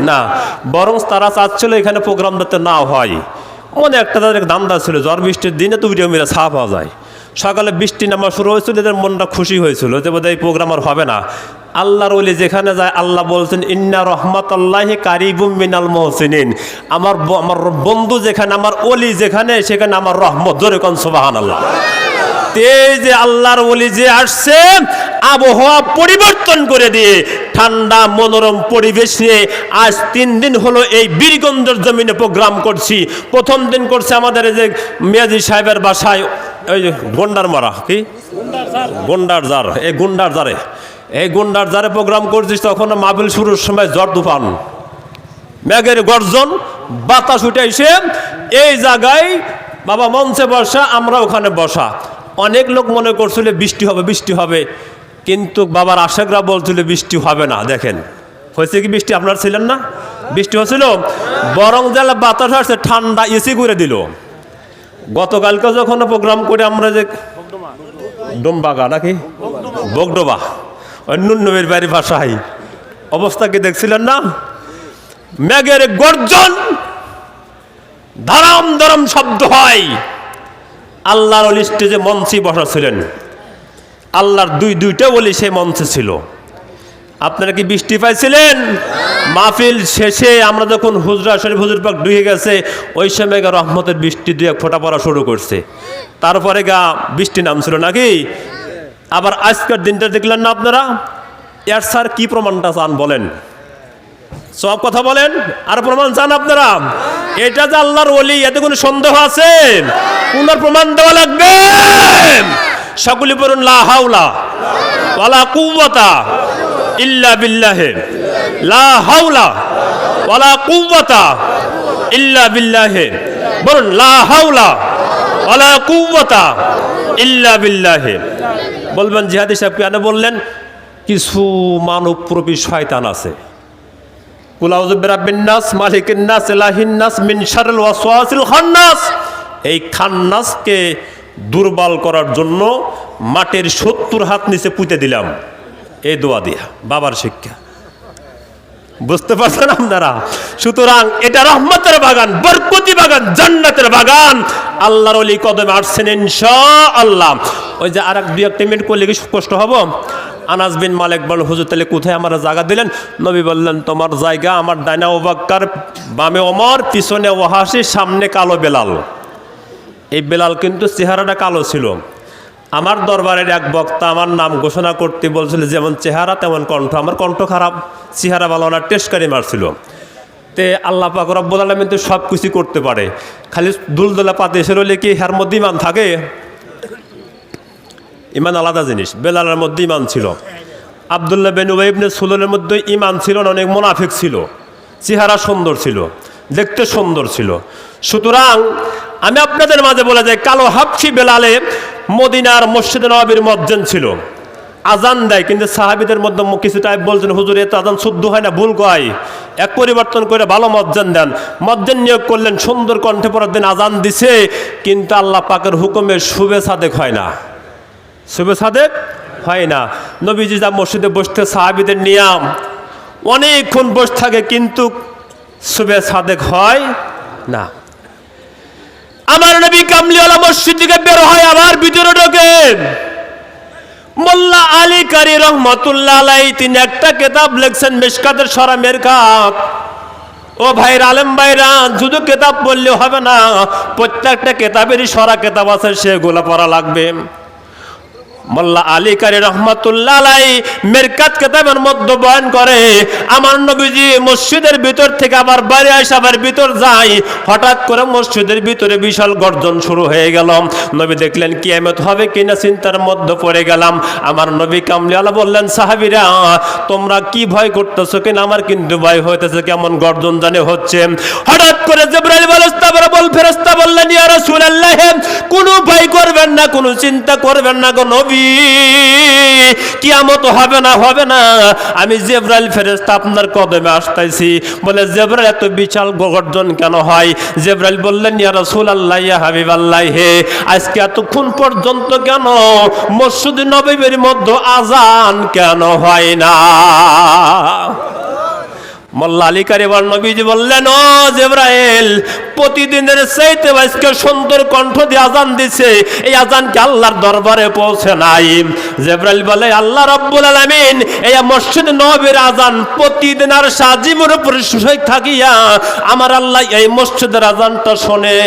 না, বরং তারা চাচ্ছিল এখানে প্রোগ্রাম যাতে না হয়। মনে একটা তাদের দান্দা ছিল, ঝড় বৃষ্টির দিনে তো ভিডিও মেরে ছাপ পাওয়া যায়। সকালে বৃষ্টি নামা শুরু হয়েছিল, এদের মনটা খুশি হয়েছিল যে বোধহয় এই প্রোগ্রাম আর হবে না। আল্লাহর ওলি যেখানে যায় আল্লাহ বলছেন ইন্না রহমাতাল্লাহি কারিবুম মিনাল মুহসিনিন। আমার বন্ধু যেখানে, আমার ওলি যেখানে, সেখানে আমার রহমত। জোরে কোন সুবহানাল্লাহ। এই যে আল্লাহর ওলি যে আসছে, আবহাওয়া পরিবর্তন করে দিয়ে ঠান্ডা মনোরম পরিবেশ নিয়ে আজ 3 দিন হলো এই বীরগঞ্জের জমিনে প্রোগ্রাম করছি। প্রথম দিন করছে আমাদের এই যে মেয়াজি সাহেবের বাসায়, ওই যে গন্ডার মারা, কি গন্ডার জার, এই গন্ডার জারে, এই গন্ডার জারে প্রোগ্রাম করছিস। তখন মাহফিল শুরুর সময় ঝড় তুফান, মেঘের গর্জন, বাতাস উঠে এসে এই জায়গায় বাবা মঞ্চে বসা, আমরা ওখানে বসা। অনেক লোক মনে করছিল বৃষ্টি হবে, বৃষ্টি হবে, কিন্তু বাবার আশেকরা বলছিল বৃষ্টি হবে না। দেখেন হয়েছে কি বৃষ্টি? আপনারা ছিলেন না? বৃষ্টি হয়েছিল, বরং জেলা বাতাস আসছে, ঠান্ডা এসি করে দিল। গতকালকে যখন প্রোগ্রাম করে আমরা যে ডোমবাগা নাকি বগডোবা, ওই নুন্নবীর বাড়ি ভাষায় অবস্থা কি দেখছিলেন না? মেঘের গর্জন, ধারাম ধারাম শব্দ হয়। আল্লাহর ওলি স্টেজে মঞ্চে বসা ছিলেন, আল্লাহর দুইটা ওলি সে মঞ্চে ছিল। আপনারা কি বৃষ্টি পাইছিলেন? মাহফিল শেষে আমরা যখন হুজরা শরীফ হুজুর পাক ডুবে গেছে, ওই সময় রহমতের বৃষ্টি 2-1 ফোঁটা পড়া শুরু করছে। তারপরে বৃষ্টি নামছিল নাকি? আবার আজকের দিনটা দেখলেন না আপনারা? এর স্যার কি প্রমাণটা চান বলেন? সব কথা বলেন, আর প্রমাণ চান আপনারা? এটা যে আল্লাহর ওলি, এতে কোনো সন্দেহ আছে? কোন প্রমাণ দেওয়া লাগবে? সকলে বলুন লা হাওলা ওয়ালা কুওয়াতা ইল্লা বিল্লাহ, লা হাওলা ওয়ালা কুওয়াতা ইল্লা বিল্লাহ। বলুন লা হাওলা ওয়ালা কুওয়াতা ইল্লা বিল্লাহ। বলবেন জিহাদি সাহেব কেন বললেন? কিছু মানব প্রবি শয়তান আছে। কুল আউযু বিরাব্বিন নাস মালিকিন নাস ইলাহিন নাস মিন শাররিল ওয়াসওয়াসিল খান্নাস। এই খান্নাসকে দুর্বল করার জন্য মাটির 70 হাত নিচে পুঁতে দিলাম, এই দোয়া দিয়া। বাবার শিক্ষা, বুঝতে পারছেন আপনারা? সুতরাং এটা রহমতের বাগান, বরকতি বাগান, জান্নাতের বাগান। আল্লাহর ওলি কদমে আসছেন ইনশাআল্লাহ। ওই যে আর 2-1 মিনিট করলে কি কষ্ট হবো? আনাস বিন মালিক বল, হুজুর তাহলে কোথায় আমার জায়গা দিলেন? নবী বললেন তোমার জায়গা আমার ডাইনা আবু বকর, বামে ওমর, পিছনে ওয়াহাশী, সামনে কালো বেলাল। এই বেলাল কিন্তু চেহারাটা কালো ছিল। আমার দরবারের এক বক্তা আমার নাম ঘোষণা করতে বলছিল, যেমন চেহারা তেমন কণ্ঠ। আমার কণ্ঠ খারাপ, চেহারা ভালো না, টেস্টকারি মারছিল। তে আল্লাহ পাক রব্বুল আলামিন তো সব কিছু করতে পারে, খালি দুলদোলা পাতে এসে রইলে কি হের মধ্যে ইমান থাকে? ইমান আলাদা জিনিস। বেলালের মধ্যে ইমান ছিল, আব্দুল্লাহ বিন উবাই ইবনে সুলুলের মধ্যে ইমান ছিল না, অনেক মুনাফিক ছিল, চেহারা সুন্দর ছিল, দেখতে সুন্দর ছিল। সুতরাং আমি আপনাদের মাঝে বলে যাই, কালো হাবশি বেলালে মদিনার মসজিদে নববীর মুয়াজ্জিন ছিল, আজান দেয়, কিন্তু সাহাবীদের মধ্যে কিছু টাইপ বলছেন, হুজুর এত আজান শুদ্ধ হয় না, ভুল কয়, এক পরিবর্তন করে ভালো মুয়াজ্জিন দেন। মুয়াজ্জিন নিয়োগ করলেন, সুন্দর কণ্ঠে পরের দিন আজান দিছে, কিন্তু আল্লাহ পাকের হুকুমে শুবে সাদেক হয় না, শুবে সাদেক হয় না। নবীজি যা মসজিদে বসতে সাহাবীদের নিয়ম অনেকক্ষণ বসে থাকে, কিন্তু শুবে সাদেক হয় না। আমার নবী কামলিওয়ালা মসজিদ থেকে বের হয়, আবার ভিতরে ঢোকে। মোল্লা আলী কারি রহমতুল্লাহ আলাইহি তিনি একটা কিতাব লিখছেন, মিশকাতের সরা মেরকাত। ও ভাইরা, আলেম ভাইরা, শুধু কিতাব পড়লে হবে না, প্রত্যেকটা কিতাবেরই সরা কিতাব আছে, সেগুলো পড়া লাগবে। মোল্লা আলী কারি রহমতুল্লাহ আলাইহি মেরকাত কিতাবের মধ্যে বয়ান করে, আমার নবীজি মসজিদের ভিতর থেকে আবার বাইরে আসে, আবার ভিতর যায়, হঠাৎ করে মসজিদের ভিতরে বিশাল গর্জন শুরু হয়ে গেল। নবী দেখলেন কিয়ামত হবে কিনা, চিন্তার মধ্যে পড়ে গেলাম। আমার নবী কামলিওয়ালা বললেন, সাহাবীরা তোমরা কি ভয় করতেছো কিনা? আমার কিন্তু ভয় হইতেছে, কেমন গর্জন জানে হচ্ছে। হঠাৎ করে জিবরাইল ফেরেশতা বললেন, ইয়া রাসূলুল্লাহ, কোনো ভয় করবেন না, কোনো চিন্তা করবেন না গো নবী, কিয়ামত হবে না, হবে না, আমি জিবরাইল ফেরেশতা আপনার কদমে আসতেছি। বলে, জিবরাইল এত বিশাল গর্জন কেন হয়? জিবরাইল বললেন, ইয়া রাসূলুল্লাহ, ইয়া হাবিবাল্লাহ, হে আজকে এতক্ষণ পর্যন্ত কেন মসজিদ নববীর মধ্যে আজান কেন হয় না? মোল্লা আলী কারি নবীজি বললেন, ও জিবরাইল, প্রতিদিনের চাইতে আজকে সুন্দর কণ্ঠ দিয়ে আজান দিছে, এই আজান কি আল্লাহর দরবারে পৌঁছে নাই? জিবরাইল বলে, আল্লাহ রাব্বুল আলামিন এই মসজিদ নববীর আজান প্রতিদিন আর সাজিমের উপরে শুয়ে থাকিয়া আমার আল্লাহ এই মসজিদের আজানটা শোনে,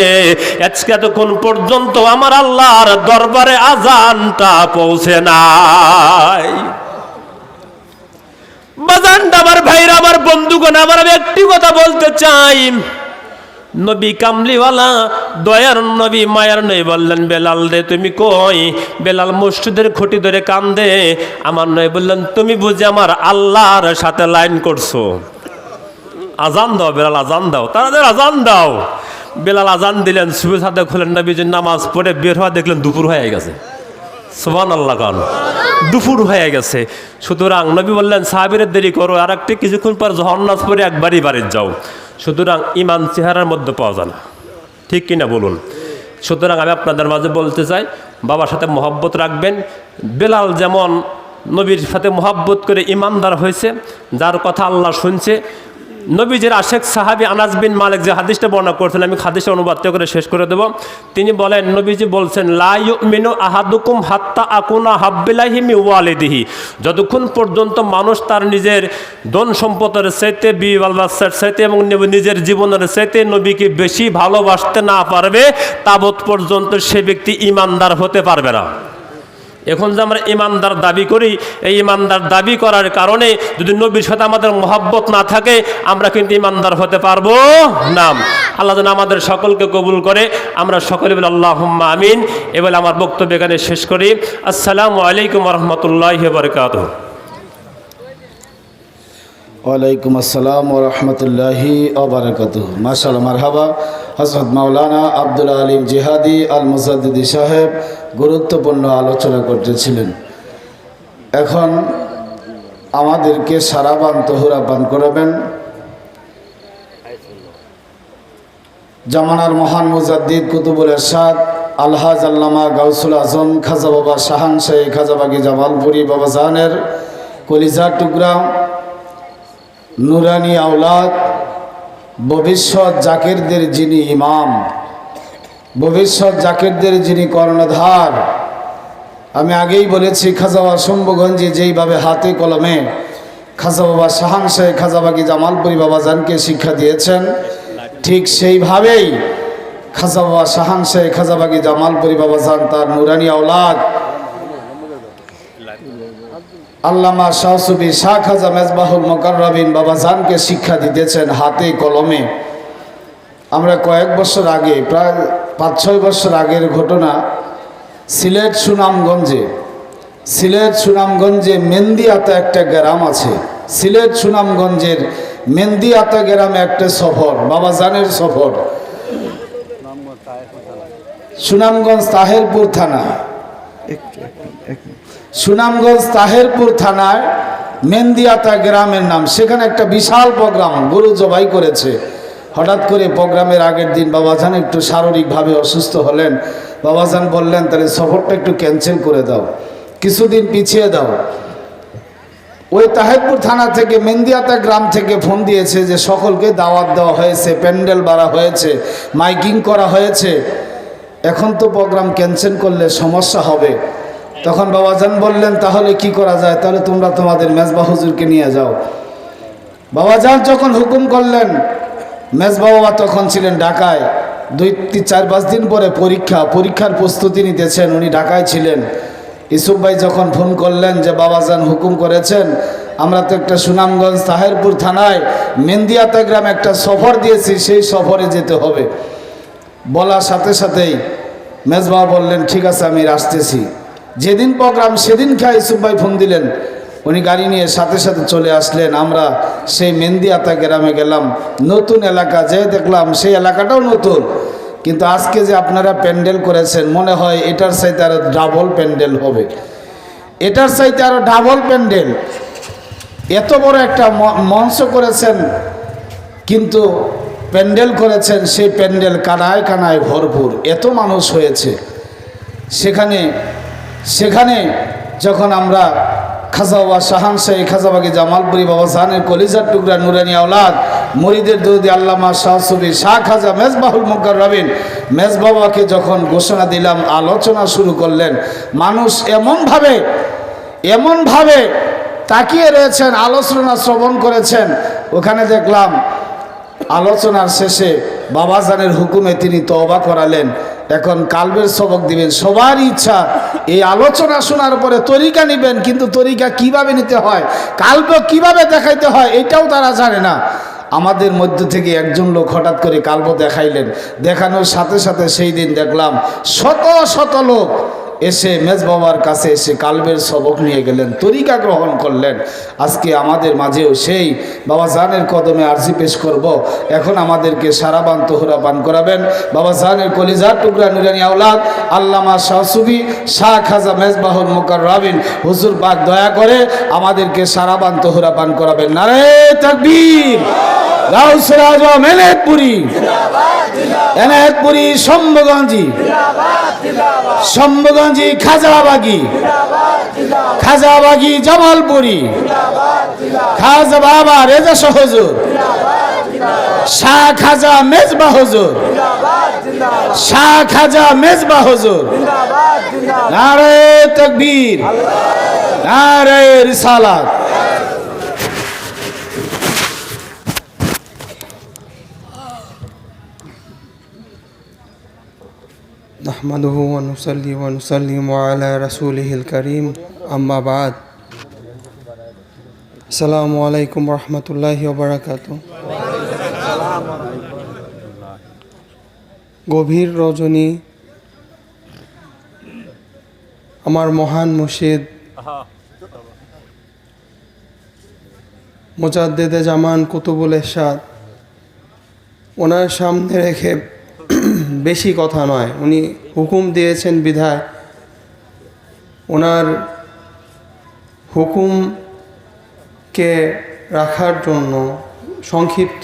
আজকে এতক্ষণ পর্যন্ত আমার আল্লাহর দরবারে আজানটা পৌঁছে নাই। বাজানটা আমার ভাইরা, আমার বন্ধুগণ, আমার আমি একটি কথা বলতে চাই। নবী কামলিওয়ালা দয়ার নবী মায়ার নবী বললেন, বেলাল রে তুমি কই? বেলাল মসজিদের খুঁটি ধরে কান্দে। আমার নবী বললেন, তুমি বুঝি আমার আল্লাহর সাথে লাইন করছো? আজান দাও বেলাল, আজান দাও, তাদের আজান দাও। বেলাল আজান দিলেন, শুভে সাথে খুলেন, নবীজির নামাজ পড়ে বের হওয়া দেখলেন দুপুর হয়ে গেছে। সুবহানাল্লাহ, কান দুপুর হয়ে গেছে। সুতরাং নবী বললেন, সাহাবীরা দেরি করো, আর একটি কিছুক্ষণ পর যখন নামাজ পড়ে একবারই বাড়ি যাও। সুতরাং ইমান চেহারার মধ্যে পাওয়া যায় না, ঠিক কিনা বলুন? সুতরাং আমি আপনাদের মাঝে বলতে চাই, বাবার সাথে মহব্বত রাখবেন। বেলাল যেমন নবীর সাথে মহব্বত করে ইমানদার হয়েছে, যার কথা আল্লাহ শুনছে। নবীজির আশেক সাহাবী আনাস বিন মালিক যে হাদিসটা বর্ণনা করছেন, আমি হাদিসটা অনুবাদ করে শেষ করে দেব। তিনি বলেন, নবীজি বলছেন, লা ইউমিনু আহাদুকুম হাত্তা আকুনা হাব্বিলাহি মিন ওয়ালিদিহি, যতক্ষণ পর্যন্ত মানুষ তার নিজের ধন সম্পদের চাইতে, বিবাহ বাচ্চার চাইতে এবং নিজের জীবনের চাইতে নবীকে বেশি ভালোবাসতে না পারবে, তাবৎ পর্যন্ত সে ব্যক্তি ইমানদার হতে পারবে না। এখন যে আমরা ইমানদার দাবি করি, এই ইমানদার দাবি করার কারণে যদি নবীর সাথে আমাদের মহব্বত না থাকে, আমরা কিন্তু ইমানদার হতে পারবো না। আল্লাহ যেন আমাদের সকলকে কবুল করে। আমরা সকলে বলি আল্লাহুম্মা আমিন। এবার আমার বক্তব্য এখানে শেষ করি। আসসালামু আলাইকুম ওয়া রাহমাতুল্লাহি ওয়া বারাকাতুহু। ওয়ালাইকুম আসসালাম ওয়া রাহমাতুল্লাহি ওয়া বারাকাতুহু। মাশাআল্লাহ, মারহাবা। হযরত মাওলানা আব্দুল আলিম জিহাদি আল মুজাদ্দিদি সাহেব গুরুত্বপূর্ণ আলোচনা করতেছিলেন। এখন আমাদেরকে সারাবান তহুরা পান করাবেন জামানার মহান মুজাদ্দিদ কুতুবুল ইরশাদ আলহাজ আল্লামা গাউসুল আজম খাজা বাবা শাহান শাহ খাজাবাগি জামালপুরি বাবা জানের কলিজার টুকরা নুরানি আওলাদ, ভবিষ্যৎ জাকিরদের যিনি ইমাম, ভবিষ্যৎ জাকিরদের যিনি কর্ণধার। আমি আগেই বলেছি, খাজা বাবা শম্ভুগঞ্জে যেইভাবে হাতে কলমে খাজা বাবা শাহান শাহ খাজাবাগি জামালপুরি বাবা জানকে শিক্ষা দিয়েছেন, ঠিক সেইভাবেই খাজা বাবা শাহান শাহ খাজাবাগি জামালপুরি বাবা জান তার নুরানি আওলাদ আল্লামা শাহ সুফি শাহ খাজা মেজবাহুল মুকাররবিন বাবা জানকে শিক্ষা দিতেছেন হাতে কলমে। আমরা কয়েক বছর আগে, প্রায় ৫-৬ বছর আগের ঘটনা, সিলেট সুনামগঞ্জে সিলেট সুনামগঞ্জে মেন্দিয়াতা একটা গ্রাম আছে। সিলেট সুনামগঞ্জের মেন্দিয়াতা গ্রামে একটা সফর, বাবাজানের সফর। সুনামগঞ্জ তাহেরপুর থানা, সুনামগঞ্জ তাহেরপুর থানায় মেন্দিয়াতা গ্রামের নাম। সেখানে একটা বিশাল প্রোগ্রাম, গরু জবাই করেছে। হঠাৎ করে প্রোগ্রামের আগের দিন বাবাজান একটু শারীরিকভাবে অসুস্থ হলেন। বাবাজান বললেন তাহলে সফরটা একটু ক্যান্সেল করে দাও, কিছুদিন পিছিয়ে দাও। ওই তাহেরপুর থানা থেকে মেন্দিয়াতা গ্রাম থেকে ফোন দিয়েছে যে সকলকে দাওয়াত দেওয়া হয়েছে, প্যান্ডেল বাড়া হয়েছে, মাইকিং করা হয়েছে, এখন তো প্রোগ্রাম ক্যান্সেল করলে সমস্যা হবে। তখন বাবাজান বললেন তাহলে কি করা যায়, তাহলে তোমরা তোমাদের মেজবা হুজুরকে নিয়ে যাও। বাবাজান যখন হুকুম করলেন, মেজবা বাবা তখন ছিলেন ঢাকায়, 2-4-5 দিন পরে পরীক্ষার প্রস্তুতি নিতেছেন, উনি ঢাকায় ছিলেন। ইসুফ ভাই যখন ফোন করলেন যে বাবাজান হুকুম করেছেন, আমরা তো একটা সুনামগঞ্জ তাহেরপুর থানায় মেন্দিয়াতা গ্রামে একটা সফর দিয়েছি, সেই সফরে যেতে হবে। বলার সাথে সাথেই মেজবা বললেন ঠিক আছে আমি আসতেছি। যেদিন প্রোগ্রাম সেদিন খাই ইসুফ ভাই ফোন দিলেন, উনি গাড়ি নিয়ে সাথে সাথে চলে আসলেন। আমরা সেই মেন্দিয়াতা গ্রামে গেলাম, নতুন এলাকা, যে দেখলাম সেই এলাকাটাও নতুন। কিন্তু আজকে যে আপনারা প্যান্ডেল করেছেন, মনে হয় এটার চাইতে আরো ডাবল প্যান্ডেল হবে, এটার চাইতে আরো ডাবল প্যান্ডেল। এত বড় একটা মঞ্চ করেছেন, কিন্তু প্যান্ডেল করেছেন সেই প্যান্ডেল কানায় কানায় ভরপুর, এত মানুষ হয়েছে সেখানে যখন আমরা খাজাওয়া শাহানশাহী খাজাবাগি জামালপুরি বাবাজানের কলিজার টুকরা নুরানি আওলাদ মুরিদের দৌদি আল্লামা শাহ সুফি শাহ খাজা মেজবাহুল মুকাররবিন মেজবাবাকে যখন ঘোষণা দিলাম, আলোচনা শুরু করলেন। মানুষ এমনভাবে তাকিয়ে রয়েছেন, আলোচনা শ্রবণ করেছেন। ওখানে দেখলাম আলোচনার শেষে বাবাজানের হুকুমে তিনি তওবা করালেন, এখন কালবের সবক দিবেন। সবার ইচ্ছা এই আলোচনা শোনার পরে তরিকা নিবেন, কিন্তু তরিকা কিভাবে নিতে হয়, কালব কিভাবে দেখাইতে হয় এটাও তারা জানে না। আমাদের মধ্য থেকে একজন লোক হঠাৎ করে কালব দেখাইলেন, দেখানোর সাথে সাথে সেই দিন দেখলাম শত শত লোক এসে মেজবাবার কাছে এসে কালবের সবক নিয়ে গেলেন, তরিকা গ্রহণ করলেন। আজকে আমাদের মাঝেও সেই বাবাজানের কদমে আরজি পেশ করব। এখন আমাদেরকে সারাবান তোহরা পান করাবেন বাবাজানের কলিজার টুকরা নুরানি আওলাদ আল্লামা শাহ সুফি শাহ খাজা মেজবাহুল মুকাররবিন হুজুর পাক দয়া করে আমাদেরকে সারাবান তোহরা পান করাবেন। নারে তাকবীর, গাউসুল আজম এনায়েতপুরি শম্ভুগঞ্জি খাজাবাগি জামালপুরি খাজা বাবা রেজা শাহ হুজুর শাহ খাজা মেজবা হুজুর শাহ খাজা মেজবা হুজুর। নারে তাকবীর, নারে রিসালাত। নাহমাদুহু ওয়া নুসাল্লি ওয়া নুসাল্লিমু আলা রাসূলিহিল কারীম, আম্মা বাদ। আসসালামু আলাইকুম ওয়া রাহমাতুল্লাহি ওয়া বারাকাতুহু। গভীর রজনী আমার মহান মুর্শিদ মুজাদ্দেদে জামান কুতুবুল ইরশাদ, ওনার সামনে রেখে বেশি কথা নয়, উনি হুকুম দিয়েছেন বিধায় ওনার হুকুমকে রাখার জন্য সংক্ষিপ্ত